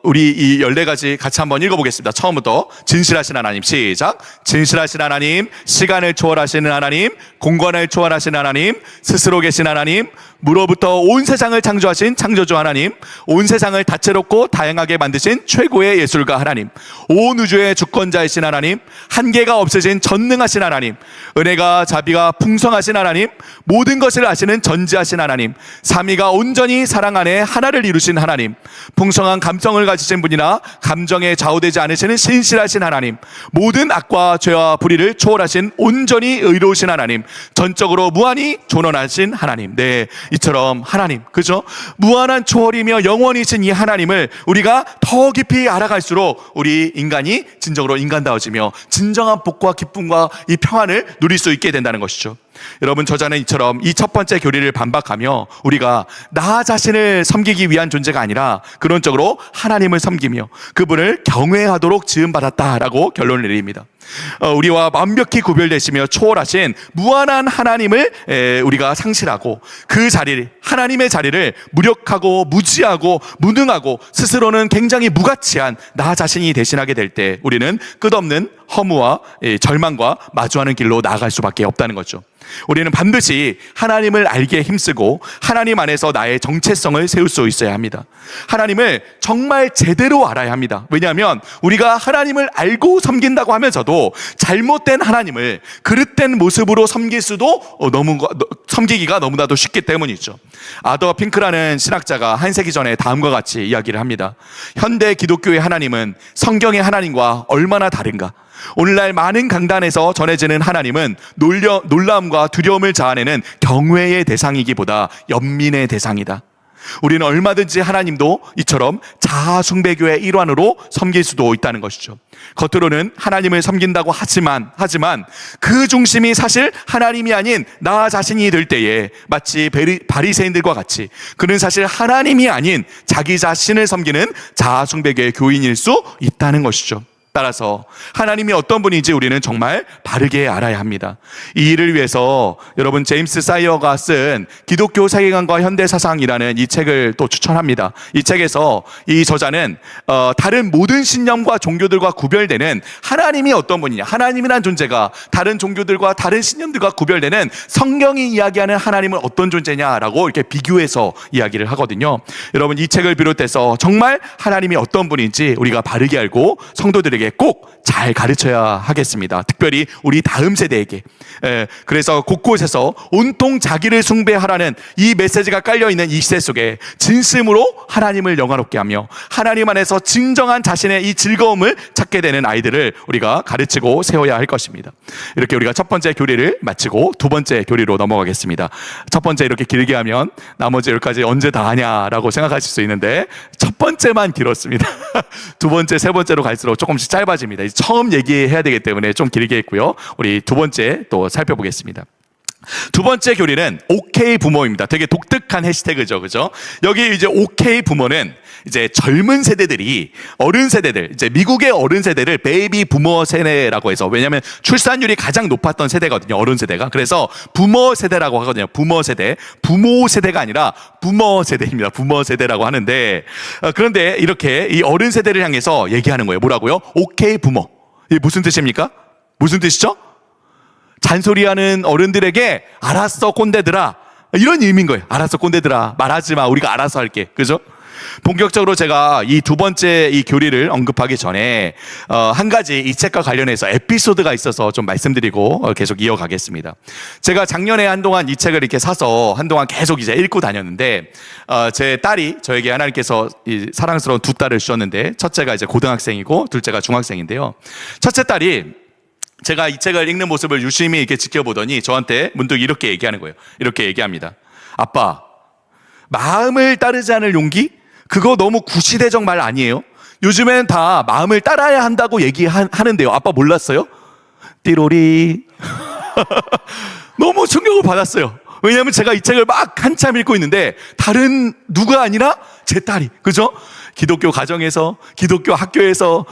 우리 이 14가지 같이 한번 읽어보겠습니다. 처음부터. 진실하신 하나님, 시작. 진실하신 하나님, 시간을 초월하시는 하나님, 공간을 초월하시는 하나님, 스스로 계신 하나님, 무로부터 온 세상을 창조하신 창조주 하나님, 온 세상을 다채롭고 다양하게 만드신 최고의 예술가 하나님, 온 우주의 주권자이신 하나님, 한계가 없으신 전능하신 하나님, 은혜가 자비가 풍성하신 하나님, 모든 것을 아시는 전지하신 하나님, 삼위가 온전히 사랑 안에 하나를 이루신 하나님, 풍성한 감성을 가지신 분이나 감정에 좌우되지 않으시는 신실하신 하나님, 모든 악과 죄와 불의를 초월하신 온전히 의로우신 하나님, 전적으로 무한히 존엄하신 하나님. 네, 이처럼 하나님, 그죠? 무한한 초월이며 영원이신 이 하나님을 우리가 더 깊이 알아갈수록 우리 인간이 진정으로 인간다워지며 진정한 복과 기쁨과 이 평안을 누릴 수 있게 된다는 것이죠. 여러분, 저자는 이처럼 이 첫 번째 교리를 반박하며 우리가 나 자신을 섬기기 위한 존재가 아니라 근원적으로 하나님을 섬기며 그분을 경외하도록 지음받았다라고 결론을 내립니다. 우리와 완벽히 구별되시며 초월하신 무한한 하나님을 우리가 상실하고, 그 자리를, 하나님의 자리를 무력하고 무지하고 무능하고 스스로는 굉장히 무가치한 나 자신이 대신하게 될 때 우리는 끝없는 허무와 절망과 마주하는 길로 나아갈 수밖에 없다는 거죠. 우리는 반드시 하나님을 알기에 힘쓰고 하나님 안에서 나의 정체성을 세울 수 있어야 합니다. 하나님을 정말 제대로 알아야 합니다. 왜냐하면 우리가 하나님을 알고 섬긴다고 하면서도 잘못된 하나님을 그릇된 모습으로 섬길 수도 섬기기가 너무나도 쉽기 때문이죠. 아더 핑크라는 신학자가 한 세기 전에 다음과 같이 이야기를 합니다. 현대 기독교의 하나님은 성경의 하나님과 얼마나 다른가? 오늘날 많은 강단에서 전해지는 하나님은 놀라움과 두려움을 자아내는 경외의 대상이기보다 연민의 대상이다. 우리는 얼마든지 하나님도 이처럼 자아 숭배교의 일환으로 섬길 수도 있다는 것이죠. 겉으로는 하나님을 섬긴다고 하지만 그 중심이 사실 하나님이 아닌 나 자신이 될 때에 마치 바리새인들과 같이 그는 사실 하나님이 아닌 자기 자신을 섬기는 자아 숭배교의 교인일 수 있다는 것이죠. 따라서 하나님이 어떤 분인지 우리는 정말 바르게 알아야 합니다. 이 일을 위해서 여러분 제임스 사이어가 쓴 기독교 세계관과 현대 사상이라는 이 책을 또 추천합니다. 이 책에서 이 저자는 다른 모든 신념과 종교들과 구별되는 하나님이 어떤 분이냐, 하나님이란 존재가 다른 종교들과 다른 신념들과 구별되는 성경이 이야기하는 하나님은 어떤 존재냐라고 이렇게 비교해서 이야기를 하거든요. 여러분 이 책을 비롯해서 정말 하나님이 어떤 분인지 우리가 바르게 알고 성도들에게 꼭 잘 가르쳐야 하겠습니다. 특별히 우리 다음 세대에게. 그래서 곳곳에서 온통 자기를 숭배하라는 이 메시지가 깔려있는 이 시대 속에 진심으로 하나님을 영화롭게 하며 하나님 안에서 진정한 자신의 이 즐거움을 찾게 되는 아이들을 우리가 가르치고 세워야 할 것입니다. 이렇게 우리가 첫 번째 교리를 마치고 두 번째 교리로 넘어가겠습니다. 첫 번째 이렇게 길게 하면 나머지 여기까지 언제 다 하냐라고 생각하실 수 있는데 첫 번째만 길었습니다. 두 번째, 세 번째로 갈수록 조금씩 짧아집니다. 처음 얘기해야 되기 때문에 좀 길게 했고요. 우리 두 번째 또 살펴보겠습니다. 두 번째 교리는 OK 부모입니다. 되게 독특한 해시태그죠, 그죠? 여기 이제 OK 부모는 이제 젊은 세대들이 어른 세대들, 이제 미국의 어른 세대를 베이비 부모 세대라고 해서, 왜냐하면 출산율이 가장 높았던 세대거든요, 어른 세대가. 그래서 부모 세대라고 하거든요. 부모 세대, 부모 세대가 아니라 부모 세대입니다. 부모 세대라고 하는데, 그런데 이렇게 이 어른 세대를 향해서 얘기하는 거예요. 뭐라고요? OK 부모. 이게 무슨 뜻입니까? 무슨 뜻이죠? 잔소리하는 어른들에게 알았어 꼰대들아, 이런 의미인 거예요. 알았어 꼰대들아, 말하지 마, 우리가 알아서 할게. 그죠? 본격적으로 제가 이 두 번째 이 교리를 언급하기 전에 한 가지 이 책과 관련해서 에피소드가 있어서 좀 말씀드리고 계속 이어가겠습니다. 제가 작년에 한동안 이 책을 이렇게 사서 한동안 계속 이제 읽고 다녔는데, 제 딸이 저에게 하나님께서 이 사랑스러운 두 딸을 주셨는데, 첫째가 이제 고등학생이고 둘째가 중학생인데요. 첫째 딸이 제가 이 책을 읽는 모습을 유심히 이렇게 지켜보더니 저한테 문득 이렇게 얘기하는 거예요. 이렇게 얘기합니다. 아빠, 마음을 따르지 않을 용기? 그거 너무 구시대적 말 아니에요? 요즘엔 다 마음을 따라야 한다고 얘기하는데요. 아빠 몰랐어요? 띠로리. 너무 충격을 받았어요. 왜냐하면 제가 이 책을 막 한참 읽고 있는데 다른 누가 아니라 제 딸이, 그죠? 기독교 가정에서, 기독교 학교에서,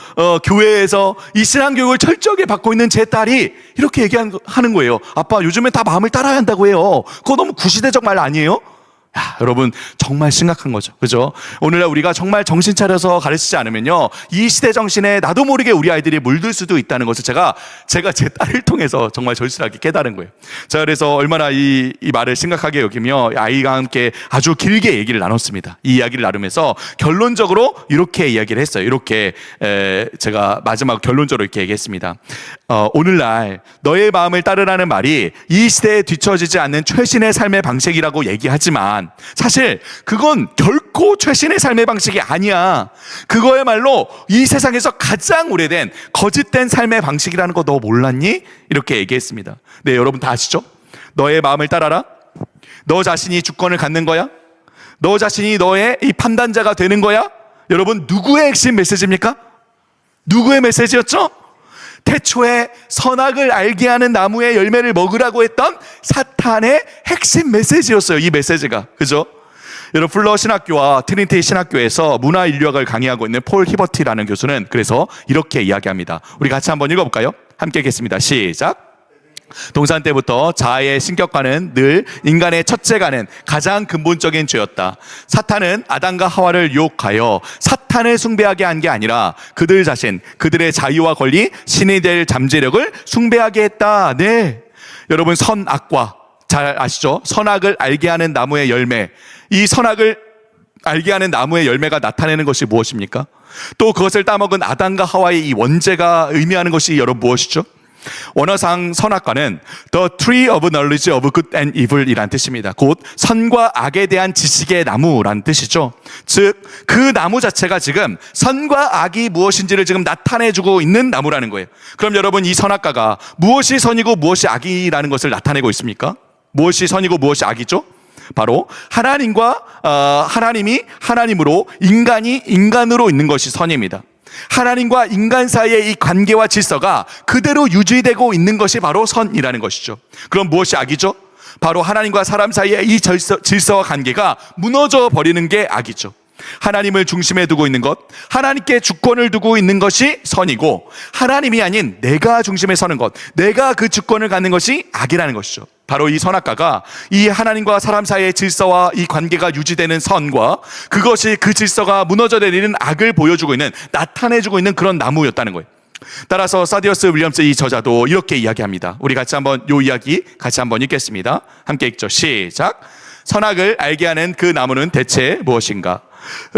교회에서 이 신앙교육을 철저하게 받고 있는 제 딸이 이렇게 얘기하는 거예요. 아빠, 요즘에 다 마음을 따라야 한다고 해요. 그거 너무 구시대적 말 아니에요? 야, 여러분 정말 심각한 거죠, 그죠? 오늘날 우리가 정말 정신 차려서 가르치지 않으면요, 이 시대 정신에 나도 모르게 우리 아이들이 물들 수도 있다는 것을 제가 제 딸을 통해서 정말 절실하게 깨달은 거예요. 자, 그래서 얼마나 이 말을 심각하게 여기며 아이가 함께 아주 길게 얘기를 나눴습니다. 이 이야기를 나누면서 결론적으로 이렇게 이야기를 했어요. 이렇게 제가 마지막 결론적으로 이렇게 얘기했습니다. 오늘날 너의 마음을 따르라는 말이 이 시대에 뒤처지지 않는 최신의 삶의 방식이라고 얘기하지만 사실 그건 결코 최신의 삶의 방식이 아니야. 그거야말로 이 세상에서 가장 오래된 거짓된 삶의 방식이라는 거 너 몰랐니? 이렇게 얘기했습니다. 네, 여러분 다 아시죠? 너의 마음을 따라라. 너 자신이 주권을 갖는 거야? 너 자신이 너의 이 판단자가 되는 거야? 여러분, 누구의 핵심 메시지입니까? 누구의 메시지였죠? 태초에 선악을 알게 하는 나무의 열매를 먹으라고 했던 사탄의 핵심 메시지였어요. 이 메시지가, 그죠? 여러분, 플러 신학교와 트리니티 신학교에서 문화 인류학을 강의하고 있는 폴 히버티라는 교수는 그래서 이렇게 이야기합니다. 우리 같이 한번 읽어볼까요? 함께 읽겠습니다. 시작. 동산 때부터 자아의 신격과는 늘 인간의 첫째가는 가장 근본적인 죄였다. 사탄은 아담과 하와를 유혹하여 사탄을 숭배하게 한 게 아니라 그들 자신, 그들의 자유와 권리, 신이 될 잠재력을 숭배하게 했다. 네, 여러분, 선악과 잘 아시죠? 선악을 알게 하는 나무의 열매, 이 선악을 알게 하는 나무의 열매가 나타내는 것이 무엇입니까? 또 그것을 따먹은 아담과 하와의 이 원죄가 의미하는 것이 여러분 무엇이죠? 원어상 선악과는 The Tree of Knowledge of Good and Evil이란 뜻입니다. 곧 선과 악에 대한 지식의 나무라는 뜻이죠. 즉 그 나무 자체가 지금 선과 악이 무엇인지를 지금 나타내주고 있는 나무라는 거예요. 그럼 여러분, 이 선악과가 무엇이 선이고 무엇이 악이라는 것을 나타내고 있습니까? 무엇이 선이고 무엇이 악이죠? 바로 하나님이 하나님으로, 인간이 인간으로 있는 것이 선입니다. 하나님과 인간 사이의 이 관계와 질서가 그대로 유지되고 있는 것이 바로 선이라는 것이죠. 그럼 무엇이 악이죠? 바로 하나님과 사람 사이의 이 질서와 관계가 무너져 버리는 게 악이죠. 하나님을 중심에 두고 있는 것, 하나님께 주권을 두고 있는 것이 선이고, 하나님이 아닌 내가 중심에 서는 것, 내가 그 주권을 갖는 것이 악이라는 것이죠. 바로 이 선악과가 이 하나님과 사람 사이의 질서와 이 관계가 유지되는 선과, 그것이 그 질서가 무너져 내리는 악을 보여주고 있는, 나타내주고 있는 그런 나무였다는 거예요. 따라서 사디어스 윌리엄스 이 저자도 이렇게 이야기합니다. 우리 같이 한번 이 이야기 같이 한번 읽겠습니다. 함께 읽죠. 시작. 선악을 알게 하는 그 나무는 대체 무엇인가?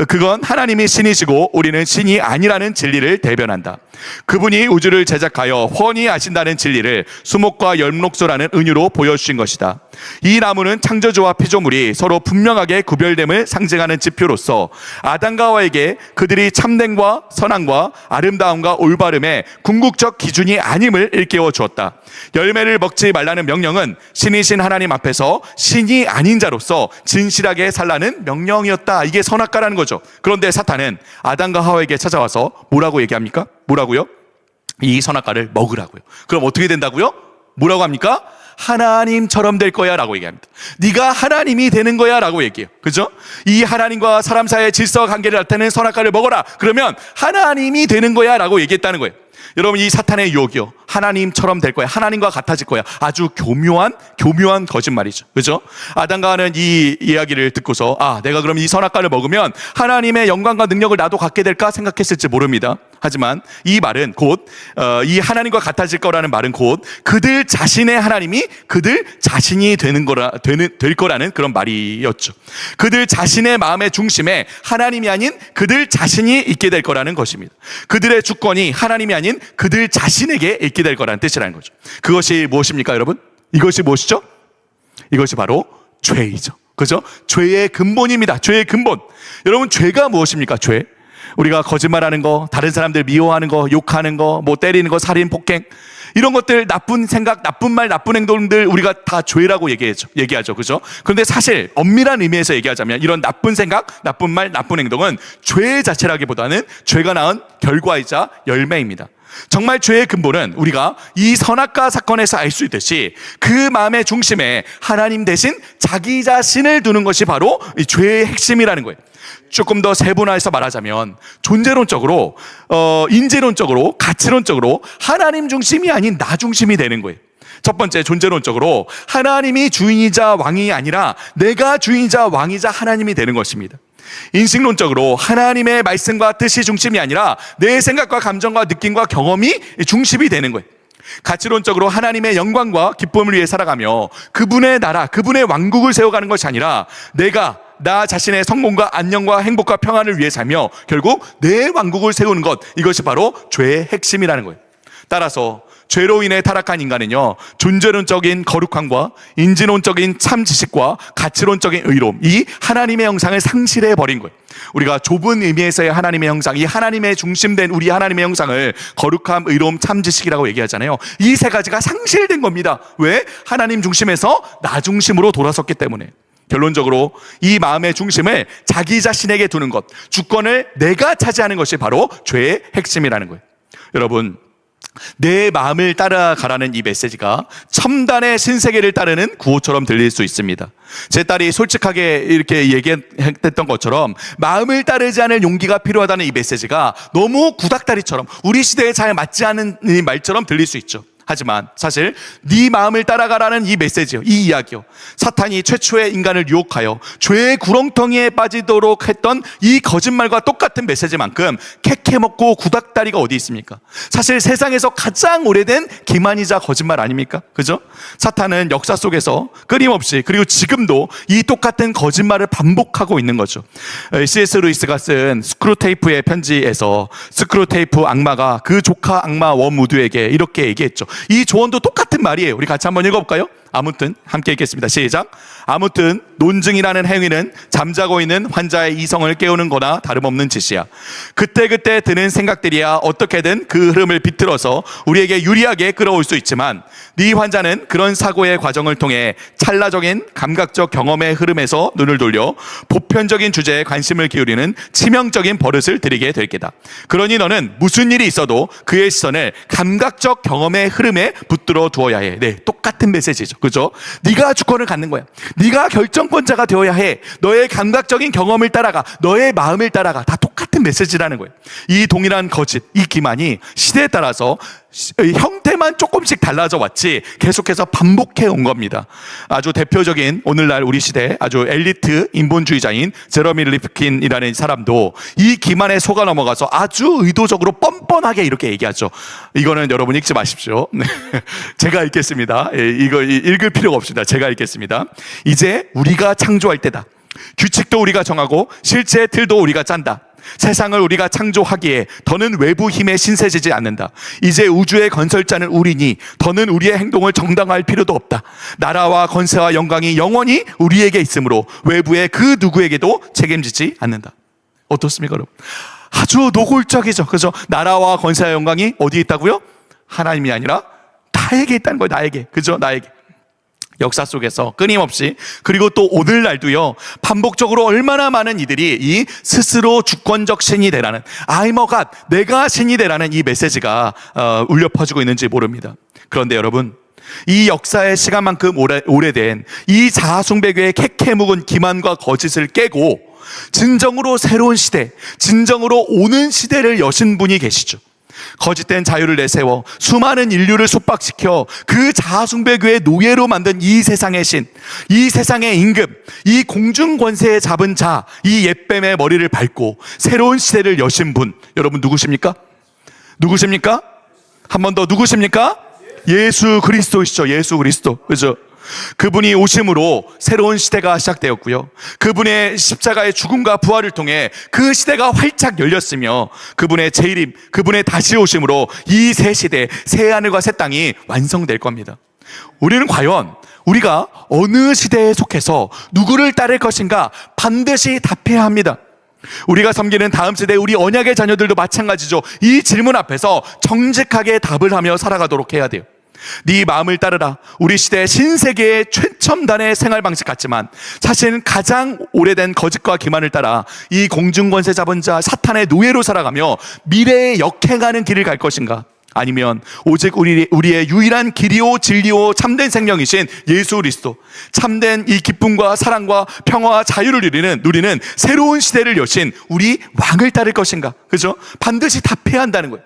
그건 하나님이 신이시고 우리는 신이 아니라는 진리를 대변한다. 그분이 우주를 제작하여 훤히 아신다는 진리를 수목과 엽록소라는 은유로 보여주신 것이다. 이 나무는 창조주와 피조물이 서로 분명하게 구별됨을 상징하는 지표로서 아담과 하와에게 그들이 참됨과 선함과 아름다움과 올바름의 궁극적 기준이 아님을 일깨워 주었다. 열매를 먹지 말라는 명령은 신이신 하나님 앞에서 신이 아닌 자로서 진실하게 살라는 명령이었다. 이게 선악과라는 거죠. 그런데 사탄은 아담과 하와에게 찾아와서 뭐라고 얘기합니까? 뭐라고요? 이 선악과를 먹으라고요. 그럼 어떻게 된다고요? 뭐라고 합니까? 하나님처럼 될 거야 라고 얘기합니다. 네가 하나님이 되는 거야 라고 얘기해요. 그죠? 이 하나님과 사람 사이의 질서와 관계를 나타내는 선악과를 먹어라. 그러면 하나님이 되는 거야 라고 얘기했다는 거예요. 여러분, 이 사탄의 유혹이요, 하나님처럼 될 거야, 하나님과 같아질 거야, 아주 교묘한 거짓말이죠. 그죠? 아담과 하와는 이 이야기를 듣고서 내가 그럼 이 선악과를 먹으면 하나님의 영광과 능력을 나도 갖게 될까 생각했을지 모릅니다. 하지만 이 말은 곧 이 하나님과 같아질 거라는 말은 곧 그들 자신의 하나님이 그들 자신이 될 거라는 그런 말이었죠. 그들 자신의 마음의 중심에 하나님이 아닌 그들 자신이 있게 될 거라는 것입니다. 그들의 주권이 하나님이 아닌 그들 자신에게 있게 될 거라는 뜻이라는 거죠. 그것이 무엇입니까, 여러분? 이것이 무엇이죠? 이것이 바로 죄이죠. 그죠? 죄의 근본입니다. 죄의 근본. 여러분, 죄가 무엇입니까? 죄. 우리가 거짓말하는 거, 다른 사람들 미워하는 거, 욕하는 거, 때리는 거, 살인, 폭행, 이런 것들, 나쁜 생각, 나쁜 말, 나쁜 행동들 우리가 다 죄라고 얘기하죠. 그죠? 그런데 사실 엄밀한 의미에서 얘기하자면 이런 나쁜 생각, 나쁜 말, 나쁜 행동은 죄 자체라기보다는 죄가 낳은 결과이자 열매입니다. 정말 죄의 근본은 우리가 이 선악과 사건에서 알 수 있듯이 그 마음의 중심에 하나님 대신 자기 자신을 두는 것이 바로 이 죄의 핵심이라는 거예요. 조금 더 세분화해서 말하자면 존재론적으로, 인재론적으로, 가치론적으로 하나님 중심이 아닌 나 중심이 되는 거예요. 첫 번째, 존재론적으로 하나님이 주인이자 왕이 아니라 내가 주인이자 왕이자 하나님이 되는 것입니다. 인식론적으로 하나님의 말씀과 뜻이 중심이 아니라 내 생각과 감정과 느낌과 경험이 중심이 되는 거예요. 가치론적으로 하나님의 영광과 기쁨을 위해 살아가며 그분의 나라, 그분의 왕국을 세워가는 것이 아니라 나 자신의 성공과 안녕과 행복과 평안을 위해 살며 결국 내 왕국을 세우는 것, 이것이 바로 죄의 핵심이라는 거예요. 따라서 죄로 인해 타락한 인간은요, 존재론적인 거룩함과 인지론적인 참 지식과 가치론적인 의로움, 이 하나님의 형상을 상실해 버린 거예요. 우리가 좁은 의미에서의 하나님의 형상, 이 하나님의 중심된 우리 하나님의 형상을 거룩함, 의로움, 참 지식이라고 얘기하잖아요. 이 세 가지가 상실된 겁니다. 왜? 하나님 중심에서 나 중심으로 돌아섰기 때문에. 결론적으로 이 마음의 중심을 자기 자신에게 두는 것, 주권을 내가 차지하는 것이 바로 죄의 핵심이라는 거예요. 여러분, 내 마음을 따라가라는 이 메시지가 첨단의 신세계를 따르는 구호처럼 들릴 수 있습니다. 제 딸이 솔직하게 이렇게 얘기했던 것처럼 마음을 따르지 않을 용기가 필요하다는 이 메시지가 너무 구닥다리처럼 우리 시대에 잘 맞지 않은 이 말처럼 들릴 수 있죠. 하지만 사실 네 마음을 따라가라는 이 메시지요, 이 이야기요, 사탄이 최초의 인간을 유혹하여 죄의 구렁텅이에 빠지도록 했던 이 거짓말과 똑같은 메시지만큼 캐캐먹고 구닥다리가 어디 있습니까? 사실 세상에서 가장 오래된 기만이자 거짓말 아닙니까? 그죠? 사탄은 역사 속에서 끊임없이, 그리고 지금도 이 똑같은 거짓말을 반복하고 있는 거죠. C.S. 루이스가 쓴 스크루테이프의 편지에서 스크루테이프 악마가 그 조카 악마 워무드에게 이렇게 얘기했죠. 이 조언도 똑같은 말이에요. 우리 같이 한번 읽어볼까요? 아무튼 함께 읽겠습니다. 시작. 아무튼 논증이라는 행위는 잠자고 있는 환자의 이성을 깨우는 거나 다름없는 짓이야. 그때그때 드는 생각들이야 어떻게든 그 흐름을 비틀어서 우리에게 유리하게 끌어올 수 있지만 네 환자는 그런 사고의 과정을 통해 찰나적인 감각적 경험의 흐름에서 눈을 돌려 보편적인 주제에 관심을 기울이는 치명적인 버릇을 들이게 될 게다. 그러니 너는 무슨 일이 있어도 그의 시선을 감각적 경험의 흐름에 붙들어 두어야 해. 네, 똑같은 메시지죠. 그죠? 네가 주권을 갖는 거야. 네가 결정권자가 되어야 해. 너의 감각적인 경험을 따라가. 너의 마음을 따라가. 다 똑같은 메시지라는 거예요. 이 동일한 거짓, 이 기만이 시대에 따라서 형태만 조금씩 달라져 왔지 계속해서 반복해 온 겁니다. 아주 대표적인 오늘날 우리 시대 아주 엘리트 인본주의자인 제러미 리프킨이라는 사람도 이 기만에 속아 넘어가서 아주 의도적으로 뻔뻔하게 이렇게 얘기하죠. 이거는 여러분 읽지 마십시오. 네. 제가 읽겠습니다. 이거 읽을 필요가 없습니다. 제가 읽겠습니다. 이제 우리가 창조할 때다. 규칙도 우리가 정하고 실제 틀도 우리가 짠다. 세상을 우리가 창조하기에 더는 외부 힘에 신세지지 않는다. 이제 우주의 건설자는 우리니 더는 우리의 행동을 정당화할 필요도 없다. 나라와 권세와 영광이 영원히 우리에게 있으므로 외부의 그 누구에게도 책임지지 않는다. 어떻습니까, 여러분? 아주 노골적이죠. 그죠? 나라와 권세와 영광이 어디에 있다고요? 하나님이 아니라 나에게 있다는 거예요. 나에게. 그죠? 나에게. 역사 속에서 끊임없이 그리고 또 오늘날도요 반복적으로 얼마나 많은 이들이 이 스스로 주권적 신이 되라는 I'm a God, 내가 신이 되라는 이 메시지가 울려 퍼지고 있는지 모릅니다. 그런데 여러분 이 역사의 시간만큼 오래된 이 자아숭배교의 캐캐 묵은 기만과 거짓을 깨고 진정으로 새로운 시대, 진정으로 오는 시대를 여신 분이 계시죠. 거짓된 자유를 내세워 수많은 인류를 속박시켜 그 자아숭배교의 노예로 만든 이 세상의 신, 이 세상의 임금, 이 공중권세에 잡은 자, 이 옛뱀의 머리를 밟고 새로운 시대를 여신 분, 여러분 누구십니까? 누구십니까? 한 번 더 누구십니까? 예수 그리스도이시죠. 예수 그리스도. 그죠? 그분이 오심으로 새로운 시대가 시작되었고요. 그분의 십자가의 죽음과 부활을 통해 그 시대가 활짝 열렸으며 그분의 재림, 그분의 다시 오심으로 이 새 시대, 새 하늘과 새 땅이 완성될 겁니다. 우리는 과연 우리가 어느 시대에 속해서 누구를 따를 것인가 반드시 답해야 합니다. 우리가 섬기는 다음 세대 우리 언약의 자녀들도 마찬가지죠. 이 질문 앞에서 정직하게 답을 하며 살아가도록 해야 돼요. 네 마음을 따르라. 우리 시대 신세계의 최첨단의 생활 방식 같지만 사실은 가장 오래된 거짓과 기만을 따라 이 공중권세 잡은 자 사탄의 노예로 살아가며 미래에 역행하는 길을 갈 것인가? 아니면 오직 우리의 유일한 길이요 진리요 참된 생명이신 예수 그리스도, 참된 이 기쁨과 사랑과 평화와 자유를 누리는 새로운 시대를 여신 우리 왕을 따를 것인가? 그죠? 반드시 답해야 한다는 거예요.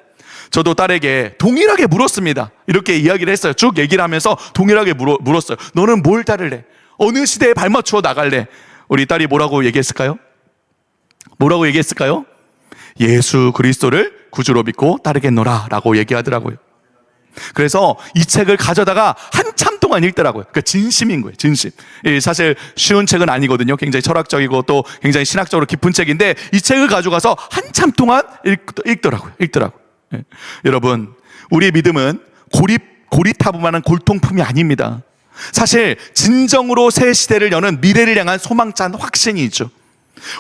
저도 딸에게 동일하게 물었습니다. 이렇게 이야기를 했어요. 쭉 얘기를 하면서 동일하게 물었어요. 너는 뭘 따를래? 어느 시대에 발맞추어 나갈래? 우리 딸이 뭐라고 얘기했을까요? 뭐라고 얘기했을까요? 예수 그리스도를 구주로 믿고 따르겠노라 라고 얘기하더라고요. 그래서 이 책을 가져다가 한참 동안 읽더라고요. 그러니까 진심인 거예요. 진심. 사실 쉬운 책은 아니거든요. 굉장히 철학적이고 또 굉장히 신학적으로 깊은 책인데 이 책을 가져가서 한참 동안 읽더라고요. 네. 여러분, 우리의 믿음은 고리타분한 골동품이 아닙니다. 사실 진정으로 새 시대를 여는 미래를 향한 소망찬 확신이 있죠.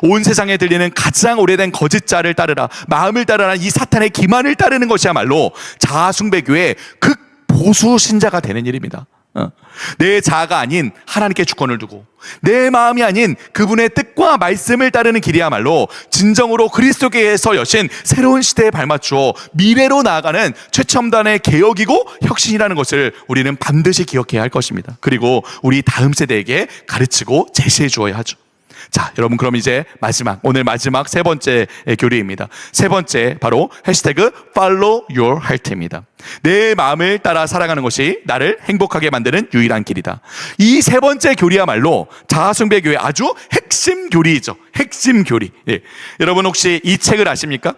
온 세상에 들리는 가장 오래된 거짓자를 따르라, 마음을 따르라, 이 사탄의 기만을 따르는 것이야말로 자아숭배교의 극보수 신자가 되는 일입니다. 내 자아가 아닌 하나님께 주권을 두고 내 마음이 아닌 그분의 뜻과 말씀을 따르는 길이야말로 진정으로 그리스도께서 여신 새로운 시대에 발맞추어 미래로 나아가는 최첨단의 개혁이고 혁신이라는 것을 우리는 반드시 기억해야 할 것입니다. 그리고 우리 다음 세대에게 가르치고 제시해 주어야 하죠. 자, 여러분, 그럼 이제 오늘 마지막 세 번째 교리입니다. 세 번째, 바로 해시태그 Follow Your Heart입니다. 내 마음을 따라 살아가는 것이 나를 행복하게 만드는 유일한 길이다. 이 세 번째 교리야말로 자아숭배교의 아주 핵심 교리이죠. 핵심 교리. 예. 여러분, 혹시 이 책을 아십니까?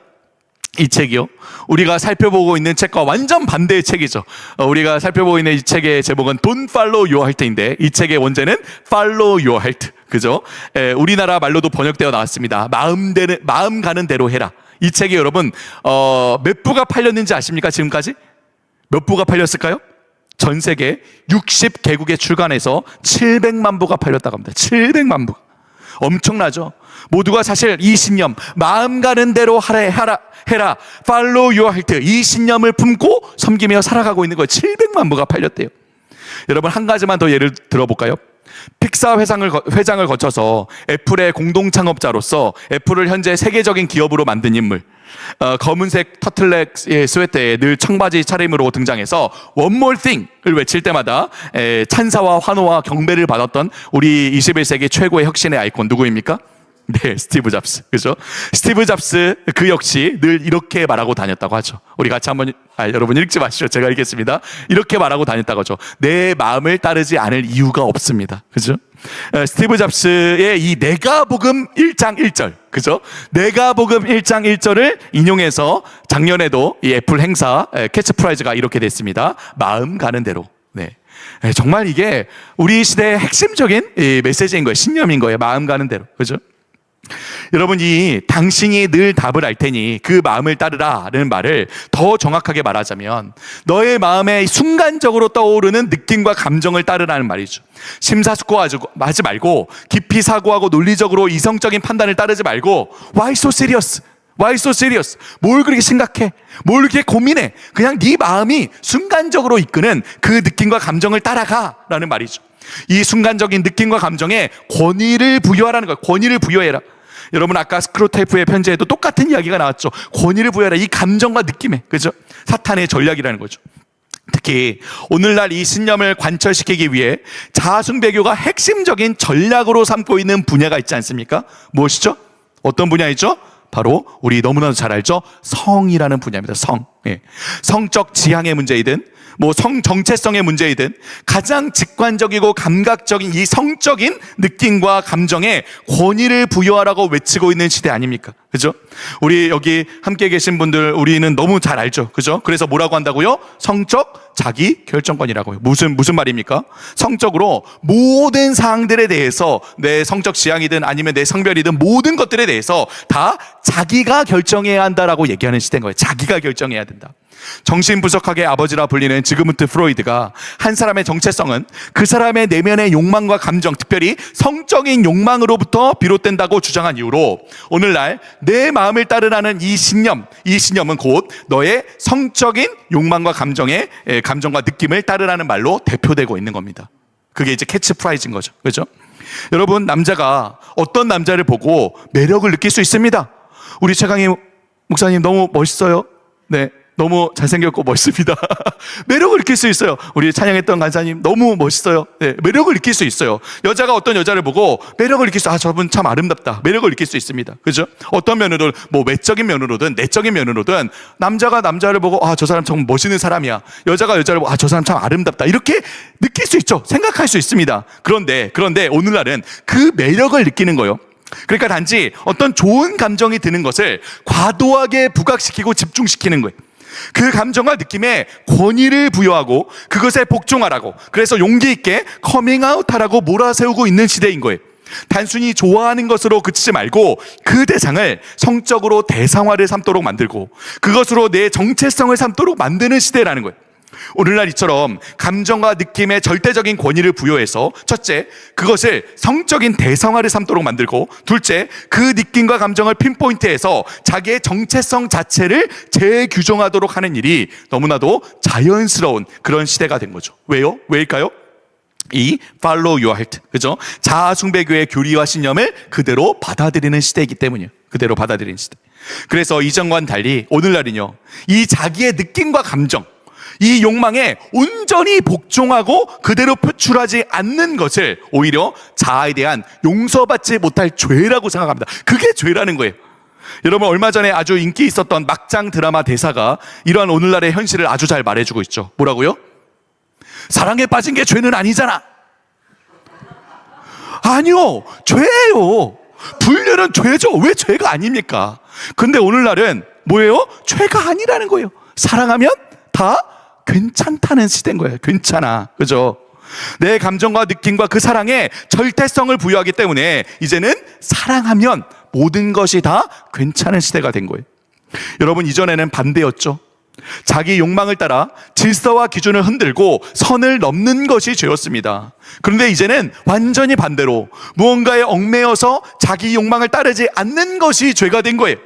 이 책이요? 우리가 살펴보고 있는 책과 완전 반대의 책이죠. 우리가 살펴보고 있는 이 책의 제목은 Don't Follow Your Heart인데 이 책의 원제는 Follow Your Heart. 그죠? 우리나라 말로도 번역되어 나왔습니다. 마음 가는 대로 해라. 이 책이 여러분 몇 부가 팔렸는지 아십니까? 지금까지? 몇 부가 팔렸을까요? 전 세계 60개국에 출간해서 700만 부가 팔렸다고 합니다. 700만 부. 엄청나죠? 모두가 사실 이 신념, 마음 가는 대로 해라, follow your heart, 이 신념을 품고 섬기며 살아가고 있는 거예요. 700만 부가 팔렸대요. 여러분, 한 가지만 더 예를 들어볼까요? 픽사 회장을 거쳐서 애플의 공동 창업자로서 애플을 현재 세계적인 기업으로 만든 인물, 검은색 터틀넥 스웨터에 늘 청바지 차림으로 등장해서 One more thing을 외칠 때마다 찬사와 환호와 경배를 받았던 우리 21세기 최고의 혁신의 아이콘 누구입니까? 네, 스티브 잡스. 그죠? 스티브 잡스 그 역시 늘 이렇게 말하고 다녔다고 하죠. 우리 같이 한번, 여러분 읽지 마시죠. 제가 읽겠습니다. 이렇게 말하고 다녔다고 하죠. 내 마음을 따르지 않을 이유가 없습니다. 그죠? 스티브 잡스의 이 내가 복음 1장 1절. 그죠? 내가 복음 1장 1절을 인용해서 작년에도 이 애플 행사 캐치프라이즈가 이렇게 됐습니다. 마음 가는 대로. 네. 정말 이게 우리 시대의 핵심적인 메시지인 거예요. 신념인 거예요. 마음 가는 대로. 그죠? 여러분, 이 당신이 늘 답을 알 테니 그 마음을 따르라는 말을 더 정확하게 말하자면 너의 마음에 순간적으로 떠오르는 느낌과 감정을 따르라는 말이죠. 심사숙고하지 말고 깊이 사고하고 논리적으로 이성적인 판단을 따르지 말고 Why so serious? Why so serious? 뭘 그렇게 심각해? 뭘 그렇게 고민해? 그냥 네 마음이 순간적으로 이끄는 그 느낌과 감정을 따라가라는 말이죠. 이 순간적인 느낌과 감정에 권위를 부여하라는 거예요. 권위를 부여해라. 여러분, 아까 스크로테이프의 편지에도 똑같은 이야기가 나왔죠. 권위를 부여해라. 이 감정과 느낌에. 그죠? 사탄의 전략이라는 거죠. 특히 오늘날 이 신념을 관철시키기 위해 자아숭배교가 핵심적인 전략으로 삼고 있는 분야가 있지 않습니까? 무엇이죠? 어떤 분야이죠? 바로 우리 너무나도 잘 알죠? 성이라는 분야입니다. 성. 예. 성적 지향의 문제이든 성 정체성의 문제이든 가장 직관적이고 감각적인 이 성적인 느낌과 감정에 권위를 부여하라고 외치고 있는 시대 아닙니까? 그죠? 우리 여기 함께 계신 분들 우리는 너무 잘 알죠. 그죠? 그래서 뭐라고 한다고요? 성적 자기 결정권이라고요. 무슨 말입니까? 성적으로 모든 사항들에 대해서 내 성적 지향이든 아니면 내 성별이든 모든 것들에 대해서 다 자기가 결정해야 한다라고 얘기하는 시대인 거예요. 자기가 결정해야 된다. 정신분석학의 아버지라 불리는 지그문트 프로이드가 한 사람의 정체성은 그 사람의 내면의 욕망과 감정, 특별히 성적인 욕망으로부터 비롯된다고 주장한 이유로 오늘날 내 마음을 따르라는 이 신념은 곧 너의 성적인 욕망과 감정과 느낌을 따르라는 말로 대표되고 있는 겁니다. 그게 이제 캐치프라이즈인 거죠. 그렇죠? 여러분, 남자가 어떤 남자를 보고 매력을 느낄 수 있습니다. 우리 최강희 목사님 너무 멋있어요. 네. 너무 잘생겼고 멋있습니다. 매력을 느낄 수 있어요. 우리 찬양했던 간사님 너무 멋있어요. 네, 매력을 느낄 수 있어요. 여자가 어떤 여자를 보고 매력을 느낄 수, 저분 참 아름답다. 매력을 느낄 수 있습니다. 그죠? 어떤 면으로, 외적인 면으로든 내적인 면으로든 남자가 남자를 보고 저 사람 참 멋있는 사람이야. 여자가 여자를 보고 저 사람 참 아름답다. 이렇게 느낄 수 있죠. 생각할 수 있습니다. 그런데 오늘날은 그 매력을 느끼는 거예요. 그러니까 단지 어떤 좋은 감정이 드는 것을 과도하게 부각시키고 집중시키는 거예요. 그 감정과 느낌에 권위를 부여하고 그것에 복종하라고, 그래서 용기 있게 커밍아웃하라고 몰아세우고 있는 시대인 거예요. 단순히 좋아하는 것으로 그치지 말고 그 대상을 성적으로 대상화를 삼도록 만들고 그것으로 내 정체성을 삼도록 만드는 시대라는 거예요. 오늘날 이처럼 감정과 느낌에 절대적인 권위를 부여해서 첫째, 그것을 성적인 대상화를 삼도록 만들고 둘째, 그 느낌과 감정을 핀포인트해서 자기의 정체성 자체를 재규정하도록 하는 일이 너무나도 자연스러운 그런 시대가 된 거죠. 왜요? 왜일까요? 이 follow your heart, 그죠? 자아숭배교의 교리와 신념을 그대로 받아들이는 시대이기 때문이에요. 그대로 받아들이는 시대. 그래서 이전과는 달리 오늘날은요, 이 자기의 느낌과 감정, 이 욕망에 온전히 복종하고 그대로 표출하지 않는 것을 오히려 자아에 대한 용서받지 못할 죄라고 생각합니다. 그게 죄라는 거예요. 여러분, 얼마 전에 아주 인기 있었던 막장 드라마 대사가 이러한 오늘날의 현실을 아주 잘 말해주고 있죠. 뭐라고요? 사랑에 빠진 게 죄는 아니잖아. 아니요, 죄예요. 불륜은 죄죠. 왜 죄가 아닙니까? 근데 오늘날은 뭐예요? 죄가 아니라는 거예요. 사랑하면 다 괜찮다는 시대인 거예요. 괜찮아. 그죠? 내 감정과 느낌과 그 사랑에 절대성을 부여하기 때문에 이제는 사랑하면 모든 것이 다 괜찮은 시대가 된 거예요. 여러분, 이전에는 반대였죠. 자기 욕망을 따라 질서와 기준을 흔들고 선을 넘는 것이 죄였습니다. 그런데 이제는 완전히 반대로 무언가에 얽매여서 자기 욕망을 따르지 않는 것이 죄가 된 거예요.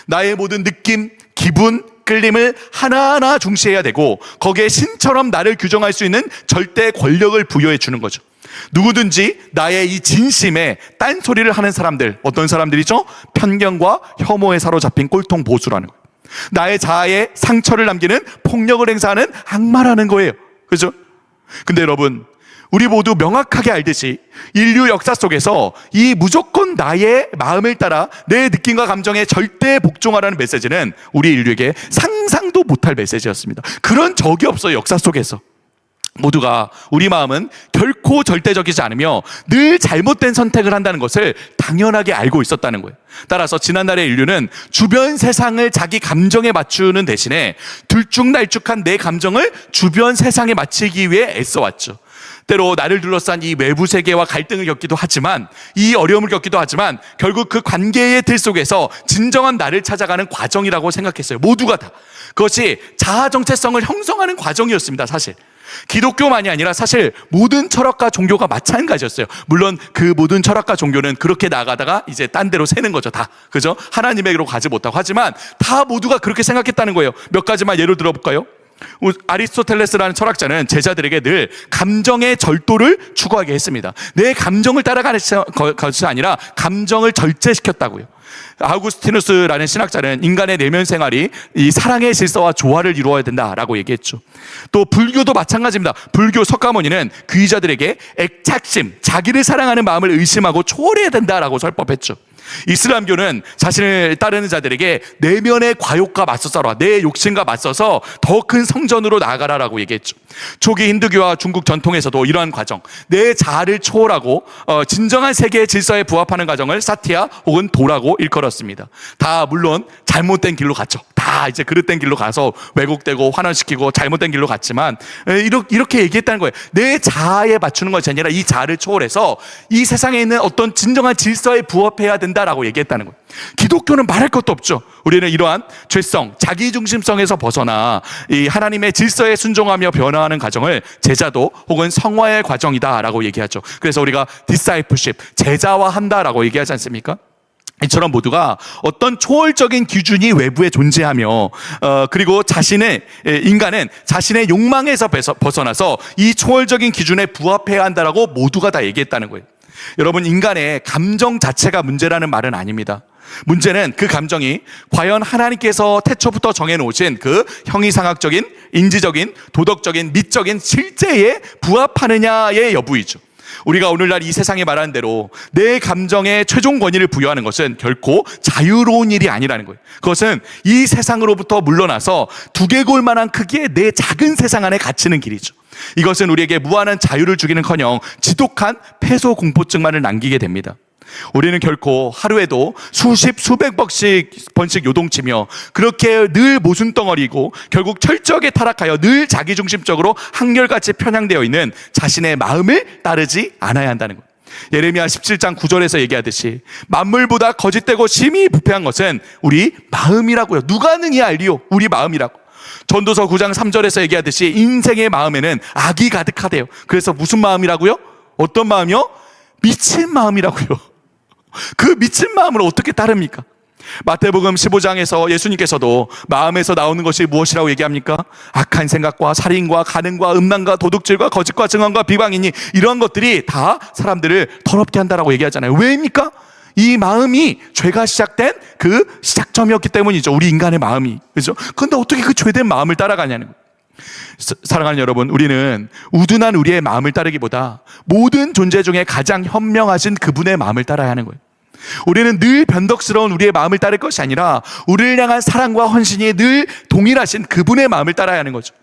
나의 모든 느낌, 기분, 끌림을 하나하나 중시해야 되고 거기에 신처럼 나를 규정할 수 있는 절대 권력을 부여해 주는 거죠. 누구든지 나의 이 진심에 딴소리를 하는 사람들, 어떤 사람들이죠? 편견과 혐오에 사로잡힌 꼴통 보수라는 거예요. 나의 자아에 상처를 남기는 폭력을 행사하는 악마라는 거예요. 그죠? 근데 여러분, 우리 모두 명확하게 알듯이 인류 역사 속에서 이 무조건 나의 마음을 따라 내 느낌과 감정에 절대 복종하라는 메시지는 우리 인류에게 상상도 못할 메시지였습니다. 그런 적이 없어요, 역사 속에서. 모두가 우리 마음은 결코 절대적이지 않으며 늘 잘못된 선택을 한다는 것을 당연하게 알고 있었다는 거예요. 따라서 지난날의 인류는 주변 세상을 자기 감정에 맞추는 대신에 들쭉날쭉한 내 감정을 주변 세상에 맞추기 위해 애써왔죠. 때로 나를 둘러싼 이 외부 세계와 갈등을 겪기도 하지만, 이 어려움을 겪기도 하지만 결국 그 관계의 틀 속에서 진정한 나를 찾아가는 과정이라고 생각했어요. 모두가 다. 그것이 자아 정체성을 형성하는 과정이었습니다. 사실 기독교만이 아니라 사실 모든 철학과 종교가 마찬가지였어요. 물론 그 모든 철학과 종교는 그렇게 나가다가 이제 딴 데로 새는 거죠. 다. 그죠? 하나님에게로 가지 못하고. 하지만 다 모두가 그렇게 생각했다는 거예요. 몇 가지만 예를 들어볼까요? 아리스토텔레스라는 철학자는 제자들에게 늘 감정의 절도를 추구하게 했습니다. 내 감정을 따라가는 것이 아니라 감정을 절제시켰다고요. 아우구스티누스라는 신학자는 인간의 내면 생활이 이 사랑의 질서와 조화를 이루어야 된다라고 얘기했죠. 또 불교도 마찬가지입니다. 불교 석가모니는 귀의자들에게 애착심, 자기를 사랑하는 마음을 의심하고 초월해야 된다라고 설법했죠. 이슬람교는 자신을 따르는 자들에게 내면의 과욕과 맞서 싸워라, 내 욕심과 맞서서 더 큰 성전으로 나아가라라고 얘기했죠. 초기 힌두교와 중국 전통에서도 이러한 과정, 내 자아를 초월하고 진정한 세계의 질서에 부합하는 과정을 사티아 혹은 도라고 일컬었습니다. 다 물론 잘못된 길로 갔죠. 다 이제 그릇된 길로 가서 왜곡되고 환원시키고 잘못된 길로 갔지만 이렇게 얘기했다는 거예요. 내 자아에 맞추는 것이 아니라 이 자아를 초월해서 이 세상에 있는 어떤 진정한 질서에 부합해야 된다라고 얘기했다는 거예요. 기독교는 말할 것도 없죠. 우리는 이러한 죄성, 자기중심성에서 벗어나 이 하나님의 질서에 순종하며 변화하는 과정을 제자도 혹은 성화의 과정이다라고 얘기하죠. 그래서 우리가 discipleship, 제자화한다라고 얘기하지 않습니까? 이처럼 모두가 어떤 초월적인 기준이 외부에 존재하며 그리고 인간은 자신의 욕망에서 벗어나서 이 초월적인 기준에 부합해야 한다라고 모두가 다 얘기했다는 거예요. 여러분, 인간의 감정 자체가 문제라는 말은 아닙니다. 문제는 그 감정이 과연 하나님께서 태초부터 정해놓으신 그 형이상학적인, 인지적인, 도덕적인, 미적인 실제에 부합하느냐의 여부이죠. 우리가 오늘날 이 세상에 말하는 대로 내 감정에 최종 권위를 부여하는 것은 결코 자유로운 일이 아니라는 거예요. 그것은 이 세상으로부터 물러나서 두개골만한 크기의 내 작은 세상 안에 갇히는 길이죠. 이것은 우리에게 무한한 자유를 주기는커녕 지독한 패소공포증만을 남기게 됩니다. 우리는 결코 하루에도 수백 번씩 요동치며 그렇게 늘 모순덩어리고 결국 철저하게 타락하여 늘 자기중심적으로 한결같이 편향되어 있는 자신의 마음을 따르지 않아야 한다는 것. 예레미야 17장 9절에서 얘기하듯이 만물보다 거짓되고 심히 부패한 것은 우리 마음이라고요. 누가 능히 알리요? 우리 마음이라고. 전도서 9장 3절에서 얘기하듯이 인생의 마음에는 악이 가득하대요. 그래서 무슨 마음이라고요? 어떤 마음이요? 미친 마음이라고요. 그 미친 마음을 어떻게 따릅니까? 마태복음 15장에서 예수님께서도 마음에서 나오는 것이 무엇이라고 얘기합니까? 악한 생각과 살인과 간음과 음란과 도둑질과 거짓과 증언과 비방이니 이러한 것들이 다 사람들을 더럽게 한다라고 얘기하잖아요. 왜입니까? 이 마음이 죄가 시작된 그 시작점이었기 때문이죠. 우리 인간의 마음이. 그렇죠? 그런데 어떻게 그 죄된 마음을 따라가냐는 거예요. 사랑하는 여러분, 우리는 우둔한 우리의 마음을 따르기보다 모든 존재 중에 가장 현명하신 그분의 마음을 따라야 하는 거예요. 우리는 늘 변덕스러운 우리의 마음을 따를 것이 아니라 우리를 향한 사랑과 헌신이 늘 동일하신 그분의 마음을 따라야 하는 거죠.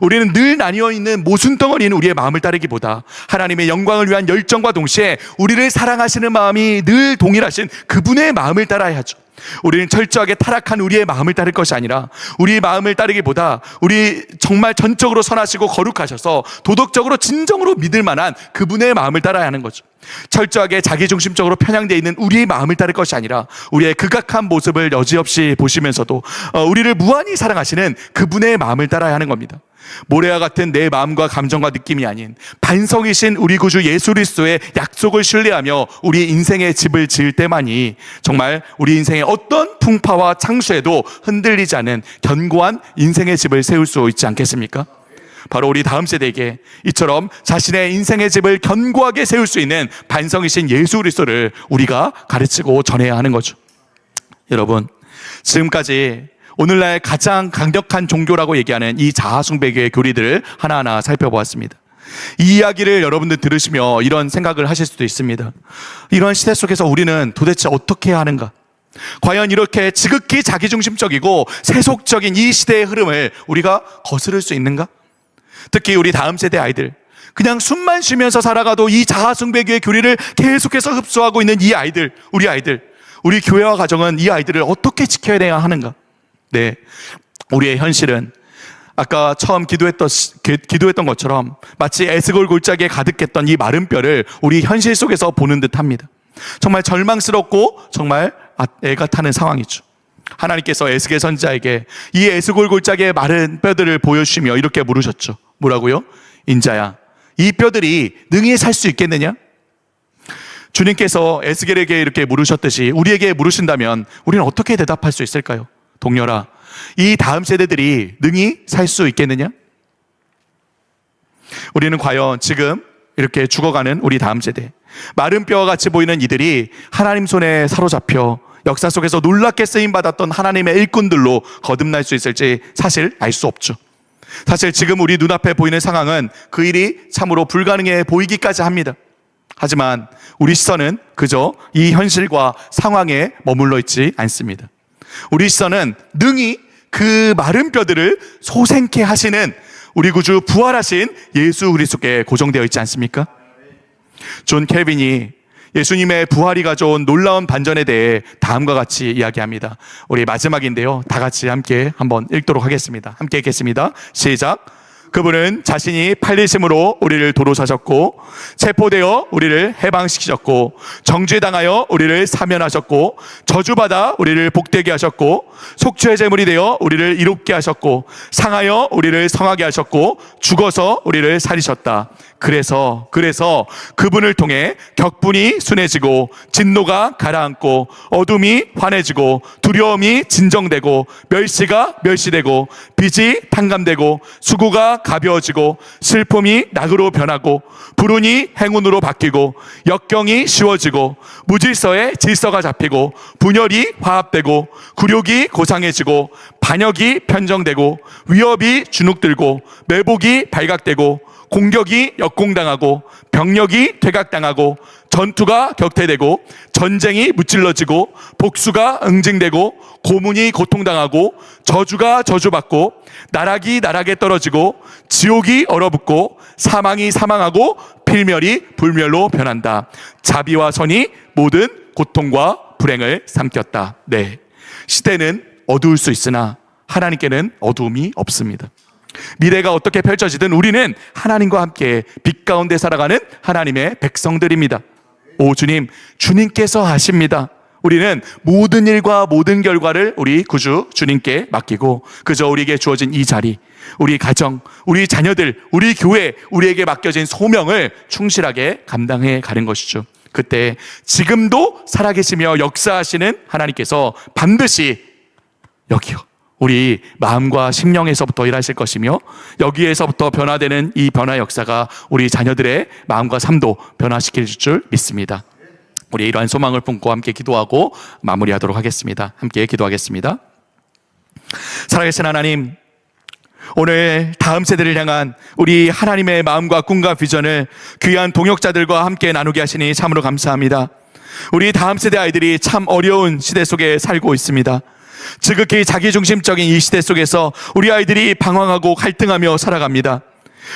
우리는 늘 나뉘어 있는 모순덩어리인 우리의 마음을 따르기보다 하나님의 영광을 위한 열정과 동시에 우리를 사랑하시는 마음이 늘 동일하신 그분의 마음을 따라야 하죠. 우리는 철저하게 타락한 우리의 마음을 따를 것이 아니라 우리의 마음을 따르기보다 우리 정말 전적으로 선하시고 거룩하셔서 도덕적으로 진정으로 믿을 만한 그분의 마음을 따라야 하는 거죠. 철저하게 자기중심적으로 편향되어 있는 우리의 마음을 따를 것이 아니라 우리의 극악한 모습을 여지없이 보시면서도 우리를 무한히 사랑하시는 그분의 마음을 따라야 하는 겁니다. 모래와 같은 내 마음과 감정과 느낌이 아닌 반성이신 우리 구주 예수 그리스도의 약속을 신뢰하며 우리 인생의 집을 지을 때만이 정말 우리 인생의 어떤 풍파와 창수에도 흔들리지 않은 견고한 인생의 집을 세울 수 있지 않겠습니까? 바로 우리 다음 세대에게 이처럼 자신의 인생의 집을 견고하게 세울 수 있는 반성이신 예수 그리스도를 우리가 가르치고 전해야 하는 거죠. 여러분, 지금까지 오늘날 가장 강력한 종교라고 얘기하는 이 자아숭배교의 교리들을 하나하나 살펴보았습니다. 이 이야기를 여러분들 들으시며 이런 생각을 하실 수도 있습니다. 이런 시대 속에서 우리는 도대체 어떻게 해야 하는가? 과연 이렇게 지극히 자기중심적이고 세속적인 이 시대의 흐름을 우리가 거스를 수 있는가? 특히 우리 다음 세대 아이들, 그냥 숨만 쉬면서 살아가도 이 자아숭배교의 교리를 계속해서 흡수하고 있는 이 아이들, 우리 교회와 가정은 이 아이들을 어떻게 지켜야 하는가? 네, 우리의 현실은 아까 처음 기도했던 것처럼 마치 에스골 골짜기에 가득했던 이 마른 뼈를 우리 현실 속에서 보는 듯합니다. 정말 절망스럽고 정말 애가 타는 상황이죠. 하나님께서 에스겔 선지자에게 이 에스골 골짜기의 마른 뼈들을 보여주시며 이렇게 물으셨죠. 뭐라고요? 인자야, 이 뼈들이 능히 살 수 있겠느냐? 주님께서 에스겔에게 이렇게 물으셨듯이 우리에게 물으신다면 우리는 어떻게 대답할 수 있을까요? 동료라, 이 다음 세대들이 능히 살 수 있겠느냐? 우리는 과연 지금 이렇게 죽어가는 우리 다음 세대, 마른 뼈와 같이 보이는 이들이 하나님 손에 사로잡혀 역사 속에서 놀랍게 쓰임받았던 하나님의 일꾼들로 거듭날 수 있을지 사실 알 수 없죠. 사실 지금 우리 눈앞에 보이는 상황은 그 일이 참으로 불가능해 보이기까지 합니다. 하지만 우리 시선은 그저 이 현실과 상황에 머물러 있지 않습니다. 우리 시선은 능히 그 마른 뼈들을 소생케 하시는 우리 구주 부활하신 예수 그리스도께 고정되어 있지 않습니까? 존 켈빈이 예수님의 부활이 가져온 놀라운 반전에 대해 다음과 같이 이야기합니다. 우리 마지막인데요, 다 같이 함께 한번 읽도록 하겠습니다. 함께 읽겠습니다. 시작. 그분은 자신이 팔리심으로 우리를 도로 사셨고 체포되어 우리를 해방시키셨고 정죄당하여 우리를 사면하셨고 저주받아 우리를 복되게 하셨고 속죄의 제물이 되어 우리를 이롭게 하셨고 상하여 우리를 성하게 하셨고 죽어서 우리를 살리셨다. 그래서 그분을 통해 격분이 순해지고 진노가 가라앉고 어둠이 환해지고 두려움이 진정되고 멸시가 멸시되고 빚이 탕감되고 수고가 가벼워지고 슬픔이 낙으로 변하고 불운이 행운으로 바뀌고 역경이 쉬워지고 무질서에 질서가 잡히고 분열이 화합되고 굴욕이 고상해지고 반역이 편정되고 위협이 주눅들고 매복이 발각되고 공격이 역공당하고 병력이 퇴각당하고 전투가 격퇴되고 전쟁이 무찔러지고 복수가 응징되고 고문이 고통당하고 저주가 저주받고 나락이 나락에 떨어지고 지옥이 얼어붙고 사망이 사망하고 필멸이 불멸로 변한다. 자비와 선이 모든 고통과 불행을 삼켰다. 네, 시대는 어두울 수 있으나 하나님께는 어두움이 없습니다. 미래가 어떻게 펼쳐지든 우리는 하나님과 함께 빛 가운데 살아가는 하나님의 백성들입니다. 오 주님, 주님께서 하십니다. 우리는 모든 일과 모든 결과를 우리 구주 주님께 맡기고 그저 우리에게 주어진 이 자리, 우리 가정, 우리 자녀들, 우리 교회, 우리에게 맡겨진 소명을 충실하게 감당해 가는 것이죠. 그때 지금도 살아계시며 역사하시는 하나님께서 반드시 여기요, 우리 마음과 심령에서부터 일하실 것이며 여기에서부터 변화되는 이 변화 역사가 우리 자녀들의 마음과 삶도 변화시킬 줄 믿습니다. 우리 이러한 소망을 품고 함께 기도하고 마무리하도록 하겠습니다. 함께 기도하겠습니다. 살아계신 하나님, 오늘 다음 세대를 향한 우리 하나님의 마음과 꿈과 비전을 귀한 동역자들과 함께 나누게 하시니 참으로 감사합니다. 우리 다음 세대 아이들이 참 어려운 시대 속에 살고 있습니다. 지극히 자기중심적인 이 시대 속에서 우리 아이들이 방황하고 갈등하며 살아갑니다.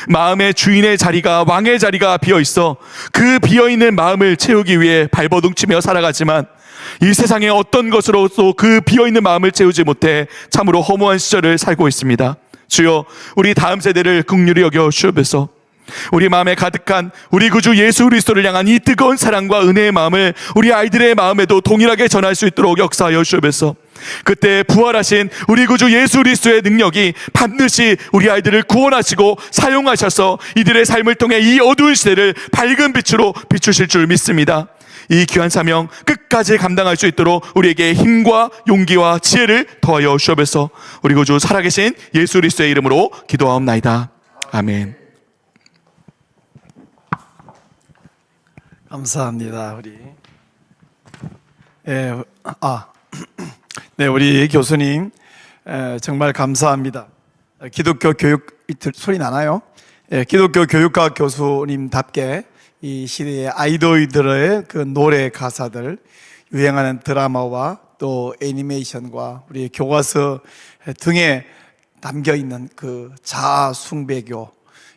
마음의 주인의 자리가, 왕의 자리가 비어있어 그 비어있는 마음을 채우기 위해 발버둥치며 살아가지만 이 세상의 어떤 것으로도 그 비어있는 마음을 채우지 못해 참으로 허무한 시절을 살고 있습니다. 주여, 우리 다음 세대를 긍휼히 여겨 주옵소서. 우리 마음에 가득한 우리 구주 예수 그리스도를 향한 이 뜨거운 사랑과 은혜의 마음을 우리 아이들의 마음에도 동일하게 전할 수 있도록 역사하여 주옵소서. 그때 부활하신 우리 구주 예수 그리스도의 능력이 반드시 우리 아이들을 구원하시고 사용하셔서 이들의 삶을 통해 이 어두운 시대를 밝은 빛으로 비추실 줄 믿습니다. 이 귀한 사명 끝까지 감당할 수 있도록 우리에게 힘과 용기와 지혜를 더하여 주옵소서. 우리 구주 살아계신 예수 그리스도의 이름으로 기도하옵나이다. 아멘. 감사합니다. 우리 교수님 정말 감사합니다. 기독교 교육 소리 나나요? 기독교 교육과 교수님답게 이 시대의 아이돌들의 그 노래 가사들, 유행하는 드라마와 또 애니메이션과 우리 교과서 등에 담겨 있는 그 자아 숭배교,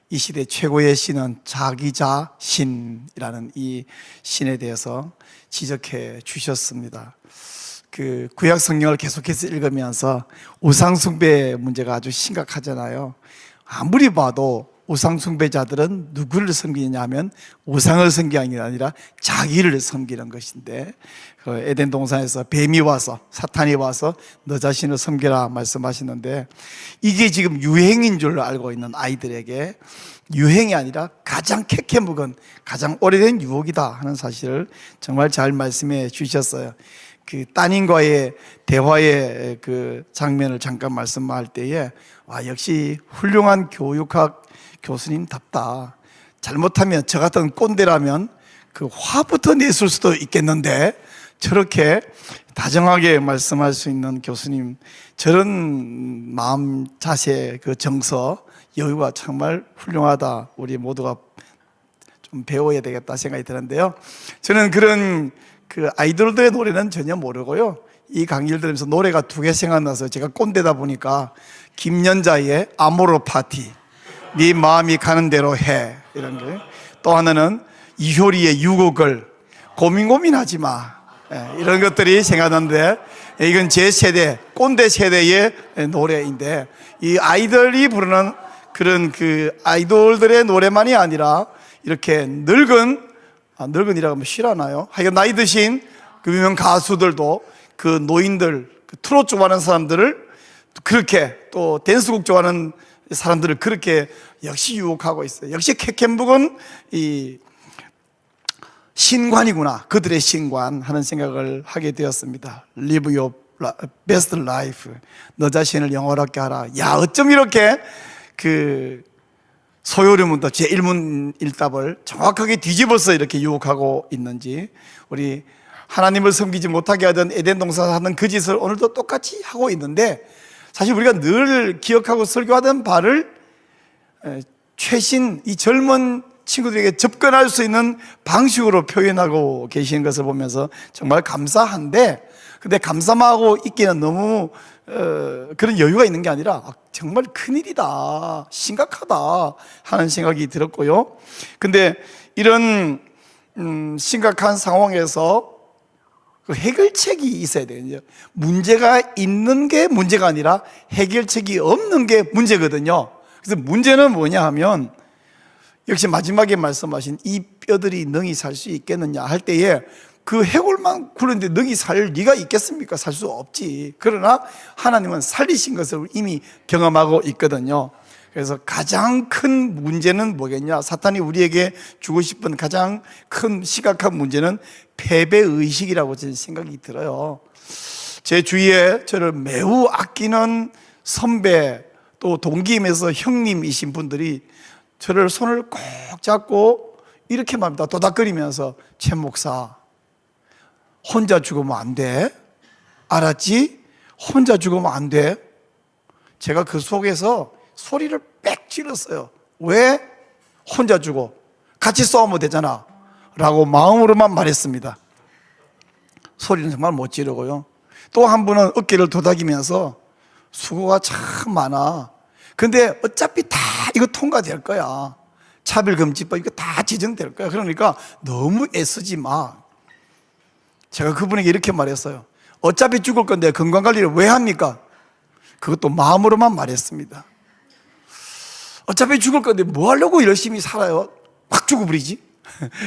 이 시대 최고의 신은 자기자 신이라는 이 신에 대해서 지적해 주셨습니다. 그 구약 성경을 계속해서 읽으면서 우상 숭배 문제가 아주 심각하잖아요. 아무리 봐도 우상 숭배자들은 누구를 섬기느냐 하면 우상을 섬기는 게 아니라 자기를 섬기는 것인데, 그 에덴 동산에서 뱀이 와서, 사탄이 와서 너 자신을 섬기라 말씀하시는데, 이게 지금 유행인 줄 알고 있는 아이들에게 유행이 아니라 가장 캐캐 묵은 가장 오래된 유혹이다 하는 사실을 정말 잘 말씀해 주셨어요. 그 따님과의 대화의 그 장면을 잠깐 말씀할 때에 역시 훌륭한 교육학 교수님답다. 잘못하면 저 같은 꼰대라면 그 화부터 냈을 수도 있겠는데 저렇게 다정하게 말씀할 수 있는 교수님, 저런 마음 자세, 그 정서, 여유가 정말 훌륭하다. 우리 모두가 좀 배워야 되겠다 생각이 드는데요. 저는 그런 그 아이돌들의 노래는 전혀 모르고요. 이 강의를 들으면서 노래가 두 개 생각나서, 제가 꼰대다 보니까 김연자의 아모르 파티, 네 마음이 가는 대로 해, 이런 게, 또 하나는 이효리의 유곡을 고민하지 마, 이런 것들이 생각나는데, 이건 제 세대, 꼰대 세대의 노래인데, 이 아이들이 부르는 그런 그 아이돌들의 노래만이 아니라 이렇게 늙은이라고 하면 싫어하나요? 하여간 나이 드신 그 유명 가수들도 그 노인들, 그 트로트 좋아하는 사람들을 그렇게, 또 댄스곡 좋아하는 사람들을 그렇게 역시 유혹하고 있어요. 역시 캐켄북은 이 신관이구나, 그들의 신관 하는 생각을 하게 되었습니다. Live your best life, 너 자신을 영원하게 하라. 야, 어쩜 이렇게 그 소요리문도 제 1문 1답을 정확하게 뒤집어서 이렇게 유혹하고 있는지, 우리 하나님을 섬기지 못하게 하던 에덴 동산 하는 그 짓을 오늘도 똑같이 하고 있는데, 사실 우리가 늘 기억하고 설교하던 바를 최신 이 젊은 친구들에게 접근할 수 있는 방식으로 표현하고 계시는 것을 보면서 정말 감사한데, 근데 감사만 하고 있기는 너무 그런 여유가 있는 게 아니라 정말 큰일이다, 심각하다 하는 생각이 들었고요. 근데 이런 심각한 상황에서 그 해결책이 있어야 돼요. 문제가 있는 게 문제가 아니라 해결책이 없는 게 문제거든요. 그래서 문제는 뭐냐 하면, 역시 마지막에 말씀하신 이 뼈들이 능히 살 수 있겠느냐 할 때에, 그 해골만 굴렀는데 능히 살 리가 있겠습니까? 살 수 없지. 그러나 하나님은 살리신 것을 이미 경험하고 있거든요. 그래서 가장 큰 문제는 뭐겠냐? 사탄이 우리에게 주고 싶은 가장 큰 심각한 문제는 패배의식이라고 저는 생각이 들어요. 제 주위에 저를 매우 아끼는 선배, 또 동기임에서 형님이신 분들이 저를 손을 꼭 잡고 이렇게 말합니다. 도닥거리면서, 최 목사, 혼자 죽으면 안 돼. 알았지? 혼자 죽으면 안 돼. 제가 그 속에서 소리를 빽 질렀어요. 왜? 혼자 죽어. 같이 싸우면 되잖아 라고 마음으로만 말했습니다. 소리는 정말 못 지르고요. 또 한 분은 어깨를 도닥이면서, 수고가 참 많아. 근데 어차피 다 이거 통과될 거야. 차별금지법 이거 다 지정될 거야. 그러니까 너무 애쓰지 마. 제가 그분에게 이렇게 말했어요. 어차피 죽을 건데 건강관리를 왜 합니까? 그것도 마음으로만 말했습니다. 어차피 죽을 건데 뭐 하려고 열심히 살아요? 확 죽어버리지?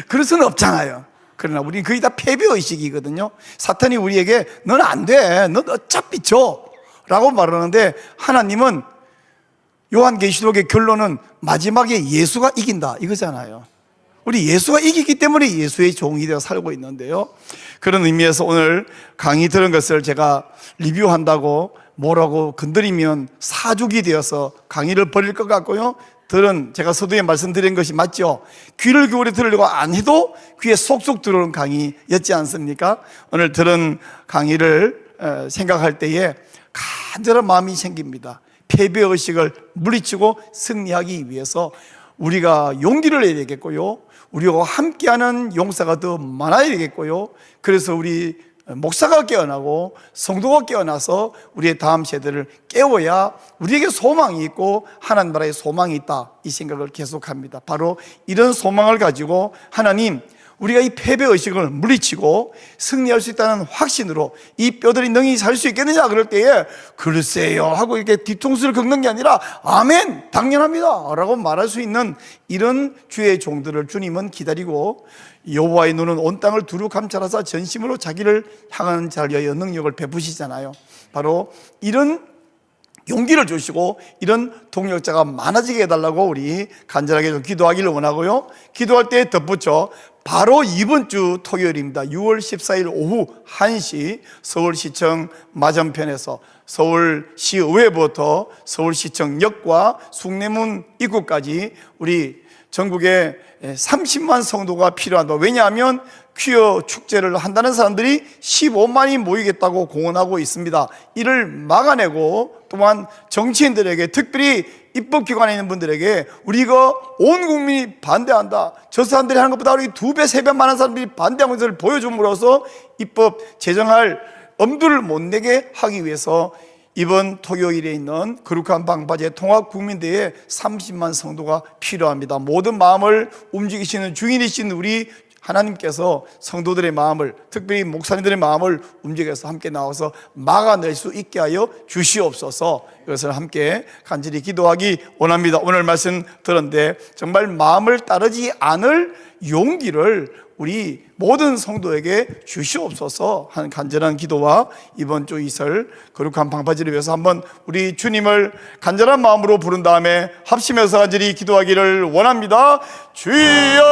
그럴 수는 없잖아요. 그러나 우리는 거의 다 패배의식이거든요. 사탄이 우리에게 넌 안 돼, 넌 어차피 져 라고 말하는데, 하나님은 요한계시록의 결론은 마지막에 예수가 이긴다 이거잖아요. 우리 예수가 이기기 때문에 예수의 종이 되어 살고 있는데요, 그런 의미에서 오늘 강의 들은 것을 제가 리뷰한다고 뭐라고 건드리면 사죽이 되어서 강의를 버릴 것 같고요, 들은 제가 서두에 말씀드린 것이 맞죠? 귀를 기울여 들으려고 안 해도 귀에 쏙쏙 들어오는 강의였지 않습니까? 오늘 들은 강의를 생각할 때에 간절한 마음이 생깁니다. 패배의식을 물리치고 승리하기 위해서 우리가 용기를 내야 되겠고요, 우리와 함께하는 용사가 더 많아야 되겠고요, 그래서 우리 목사가 깨어나고 성도가 깨어나서 우리의 다음 세대를 깨워야 우리에게 소망이 있고 하나님 나라에 소망이 있다, 이 생각을 계속합니다. 바로 이런 소망을 가지고 하나님, 우리가 이 패배의식을 물리치고 승리할 수 있다는 확신으로 이 뼈들이 능히 살 수 있겠느냐 그럴 때에 글쎄요 하고 이렇게 뒤통수를 긁는 게 아니라 아멘 당연합니다 라고 말할 수 있는 이런 주의 종들을 주님은 기다리고, 여호와의 눈은 온 땅을 두루 감찰하사 전심으로 자기를 향하는 자를 위하여 능력을 베푸시잖아요. 바로 이런 용기를 주시고 이런 동력자가 많아지게 해달라고 우리 간절하게 좀 기도하기를 원하고요, 기도할 때 덧붙여 바로 이번 주 토요일입니다. 6월 14일 오후 1시 서울시청 맞은편에서 서울시의회부터 서울시청역과 숭례문 입구까지 우리 전국에 30만 성도가 필요하다. 왜냐하면 퀴어 축제를 한다는 사람들이 15만이 모이겠다고 공언하고 있습니다. 이를 막아내고 또한 정치인들에게, 특별히 입법기관에 있는 분들에게 우리가 온 국민이 반대한다, 저 사람들이 하는 것보다 우리 2배, 3배 많은 사람들이 반대하는 것을 보여줌으로써 입법 제정할 엄두를 못 내게 하기 위해서 이번 토요일에 있는 거룩한 방파제 통합국민대회에 30만 성도가 필요합니다. 모든 마음을 움직이시는 주인이신 우리 하나님께서 성도들의 마음을, 특별히 목사님들의 마음을 움직여서 함께 나와서 막아낼 수 있게 하여 주시옵소서. 이것을 함께 간절히 기도하기 원합니다. 오늘 말씀 들었는데 정말 마음을 따르지 않을 용기를 우리 모든 성도에게 주시옵소서 하는 간절한 기도와 이번 주 이설 거룩한 방파제를 위해서 한번 우리 주님을 간절한 마음으로 부른 다음에 합심해서 간절히 기도하기를 원합니다. 주여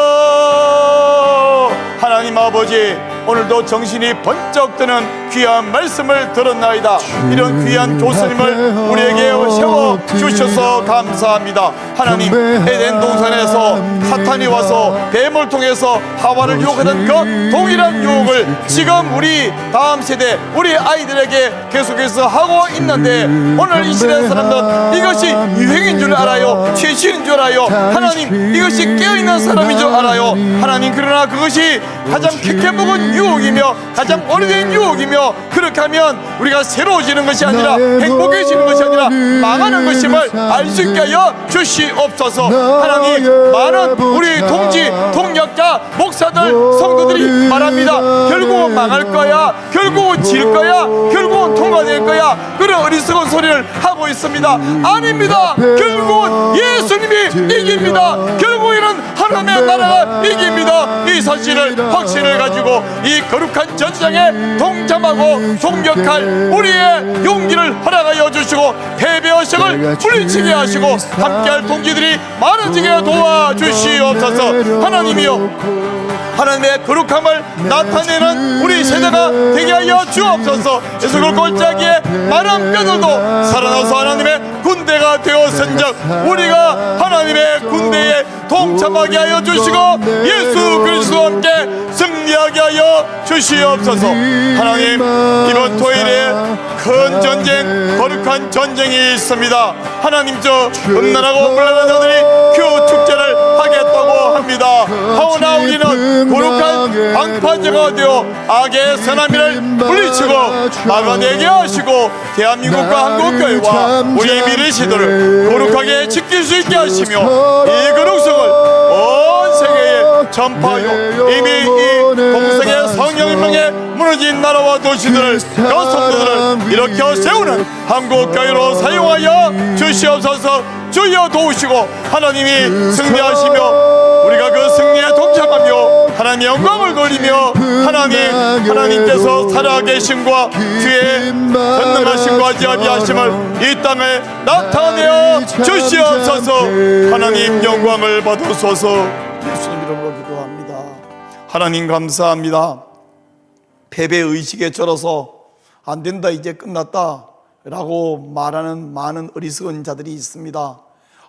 하나님 아버지, 오늘도 정신이 번쩍 드는 귀한 말씀을 들었나이다. 이런 귀한 교수님을 우리에게 세워 주셔서 감사합니다. 하나님, 에덴 동산에서 사탄이 와서 뱀을 통해서 하와를 유혹하던 그 동일한 유혹을 지금 우리 다음 세대, 우리 아이들에게 계속해서 하고 있는데, 오늘 이 시대 사람들은 이것이 유행인 줄 알아요, 최신인 줄 알아요. 하나님, 이것이 깨어있는 사람인 줄 알아요. 하나님, 그러나 그것이 가장 캐캐묵은 유혹이며 가장 오래된 유혹이며, 그렇게 하면 우리가 새로워지는 것이 아니라 행복해지는 것이 아니라 망하는 것임을 알 수 있게 하여 주시옵소서. 하나님, 많은 우리 동지, 동력자, 목사들, 성도들이 말합니다. 결국은 망할 거야, 결국은 질 거야, 결국은 통과될 거야, 그런 어리석은 소리를 하고 있습니다. 아닙니다. 결국은 예수님이 이깁니다. 결국에는 하나님의 나라가 이깁니다. 이 사실을, 확신을 가지고 이 거룩한 전장에 동참하고 동력할 우리의 용기를 허락하여 주시고 패배의식을 물리치게 하시고 함께할 동지들이 많아지게 도와주시옵소서. 하나님이여, 하나님의 거룩함을 나타내는 우리 세대가 되게 하여 주옵소서. 예수를 골짜기에 많은 뼈들도 살아나서 하나님의 군대가 되었은즉 우리가 하나님의 군대에 동참하게 하여 주시고 예수 그리스도와 함께 승리하게 하여 주시옵소서. 하나님, 이번 토요일에 큰 전쟁, 거룩한 전쟁이 있습니다. 하나님, 저 음란하고 물란한 자들이 그 축제를 하겠다고 합니다. 하오나 우리는 거룩한 방파제가 되어 악의 선함을 물리치고 막아내게 하시고 대한민국과 한국교회와 우리 미래 시대를 거룩하게 지킬 수 있게 하시며 이 거룩성을 온 세계에 전파하여 이미 이 동성의 성령명에 무너진 나라와 도시들을 그 성도들을 일으켜 세우는 한국교회로 사용하여 주시옵소서. 주여 도우시고 하나님이 승리하시며 우리가 그 승리에 동참하며 하나님의 영광을 돌리며 하나님께서 살아계심과 주의 전능하심과 자비하심을 이 땅에 나타내어 주시옵소서. 하나님 영광을 받으소서. 예수님 이름으로 기도합니다. 하나님 감사합니다. 패배의식에 쩔어서 안 된다, 이제 끝났다 라고 말하는 많은 어리석은 자들이 있습니다.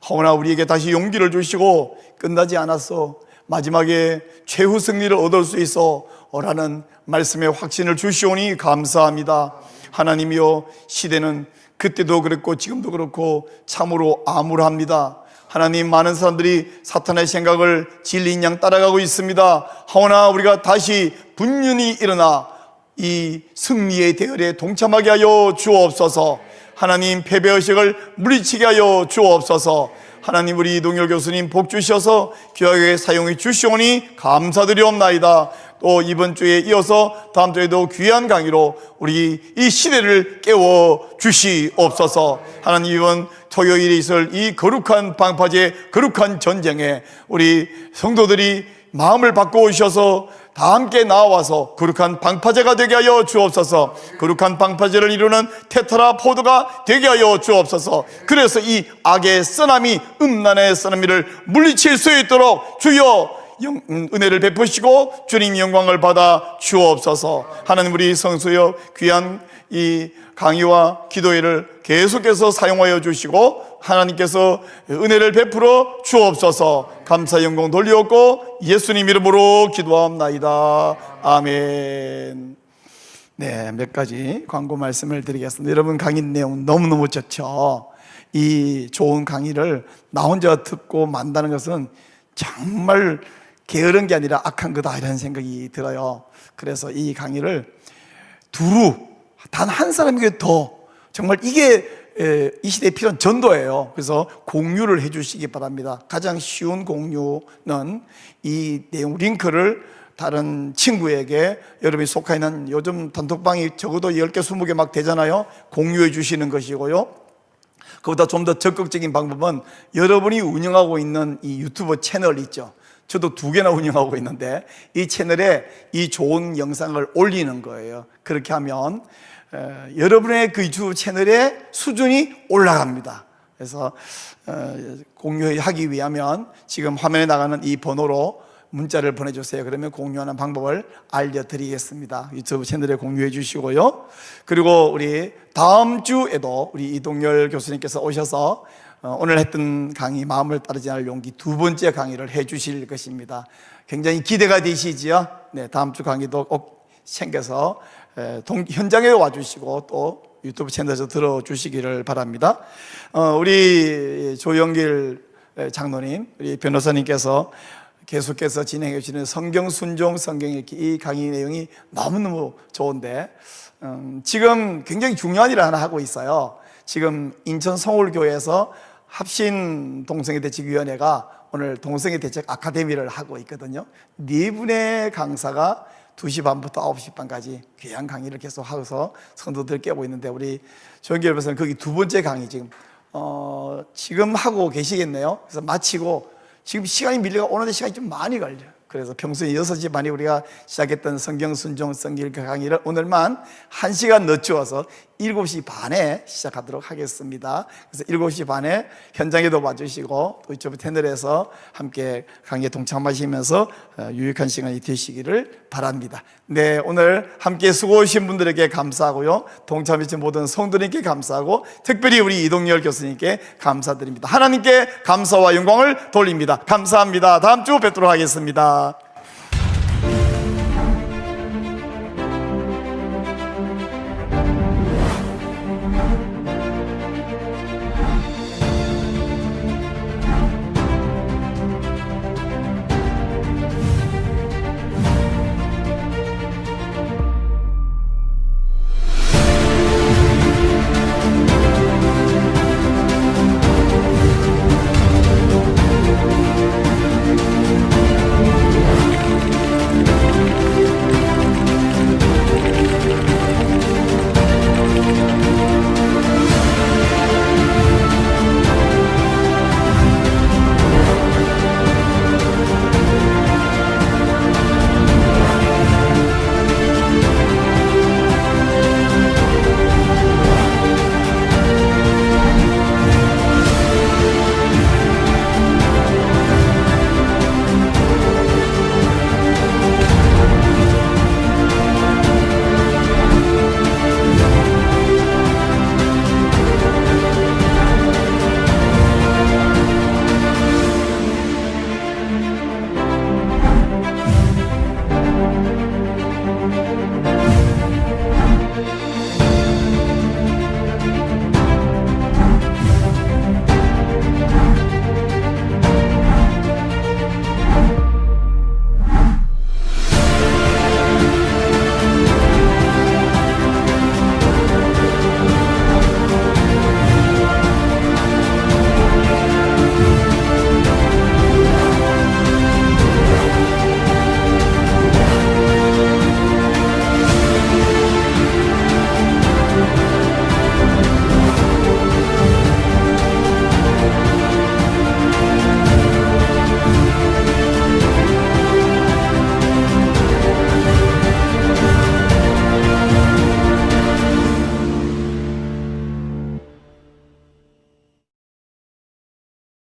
허나 우리에게 다시 용기를 주시고 끝나지 않았어, 마지막에 최후 승리를 얻을 수 있어 라는 말씀의 확신을 주시오니 감사합니다. 하나님이여, 시대는 그때도 그랬고 지금도 그렇고 참으로 암울합니다. 하나님, 많은 사람들이 사탄의 생각을 진리인 양 따라가고 있습니다. 하오나 우리가 다시 분연히 일어나 이 승리의 대열에 동참하게 하여 주옵소서. 하나님, 패배의식을 물리치게 하여 주옵소서. 하나님, 우리 이동열 교수님 복 주셔서 귀하게 사용해 주시오니 감사드리옵나이다. 또 이번 주에 이어서 다음 주에도 귀한 강의로 우리 이 시대를 깨워 주시옵소서. 하나님, 이번 토요일에 있을 이 거룩한 방파제, 거룩한 전쟁에 우리 성도들이 마음을 바꿔오셔서 다 함께 나와서 거룩한 방파제가 되게 하여 주옵소서. 거룩한 방파제를 이루는 테트라 포도가 되게 하여 주옵소서. 그래서 이 악의 쓰나미, 음란의 쓰나미를 물리칠 수 있도록 주여 은혜를 베푸시고 주님 영광을 받아 주옵소서. 하나님, 우리 성수여 귀한 이 강의와 기도회를 계속해서 사용하여 주시고 하나님께서 은혜를 베풀어 주옵소서. 감사 영광 돌리옵고 예수님 이름으로 기도합나이다. 아멘. 네, 몇 가지 광고 말씀을 드리겠습니다. 여러분, 강의 내용 너무너무 좋죠. 이 좋은 강의를 나 혼자 듣고 만다는 것은 정말 게으른 게 아니라 악한 거다, 이런 생각이 들어요. 그래서 이 강의를 두루 단 한 사람에게 더, 정말 이게 이 시대에 필요한 전도예요. 그래서 공유를 해 주시기 바랍니다. 가장 쉬운 공유는 이 내용 링크를 다른 친구에게, 여러분이 속해 있는, 요즘 단톡방이 적어도 10개, 20개 막 되잖아요. 공유해 주시는 것이고요. 그보다 좀 더 적극적인 방법은 여러분이 운영하고 있는 이 유튜브 채널 있죠. 저도 2개나 운영하고 있는데 이 채널에 이 좋은 영상을 올리는 거예요. 그렇게 하면 여러분의 그 유튜브 채널의 수준이 올라갑니다. 그래서 공유하기 위하면 지금 화면에 나가는 이 번호로 문자를 보내주세요. 그러면 공유하는 방법을 알려드리겠습니다. 유튜브 채널에 공유해 주시고요. 그리고 우리 다음 주에도 우리 이동열 교수님께서 오셔서 오늘 했던 강의, 마음을 따르지 않을 용기 2번째 강의를 해 주실 것입니다. 굉장히 기대가 되시지요? 네, 다음 주 강의도 꼭 챙겨서 현장에 와주시고 또 유튜브 채널에서 들어주시기를 바랍니다. 우리 조영길 장로님, 우리 변호사님께서 계속해서 진행해 주시는 성경 순종, 성경 읽기, 이 강의 내용이 너무너무 좋은데 지금 굉장히 중요한 일을 하나 하고 있어요. 지금 인천 성울교회에서 합신 동성애 대책위원회가 오늘 동성애 대책 아카데미를 하고 있거든요. 4분의 강사가 2시 반부터 9시 반까지 귀한 강의를 계속 하고서 성도들 깨고 있는데, 우리 조영길 변호사는 거기 2번째 강의 지금 하고 계시겠네요. 그래서 마치고 지금 시간이 밀려가 오는데 시간이 좀 많이 걸려요. 그래서 평소에 6시 반에 우리가 시작했던 성경 순종 성경 읽기 강의를 오늘만 1시간 늦추어서 7시 반에 시작하도록 하겠습니다. 그래서 7시 반에 현장에도 와주시고 또 유튜브 채널에서 함께 강의에 동참하시면서 유익한 시간이 되시기를 바랍니다. 네, 오늘 함께 수고하신 분들에게 감사하고요, 동참해주신 모든 성도님께 감사하고 특별히 우리 이동열 교수님께 감사드립니다. 하나님께 감사와 영광을 돌립니다. 감사합니다. 다음 주 뵙도록 하겠습니다.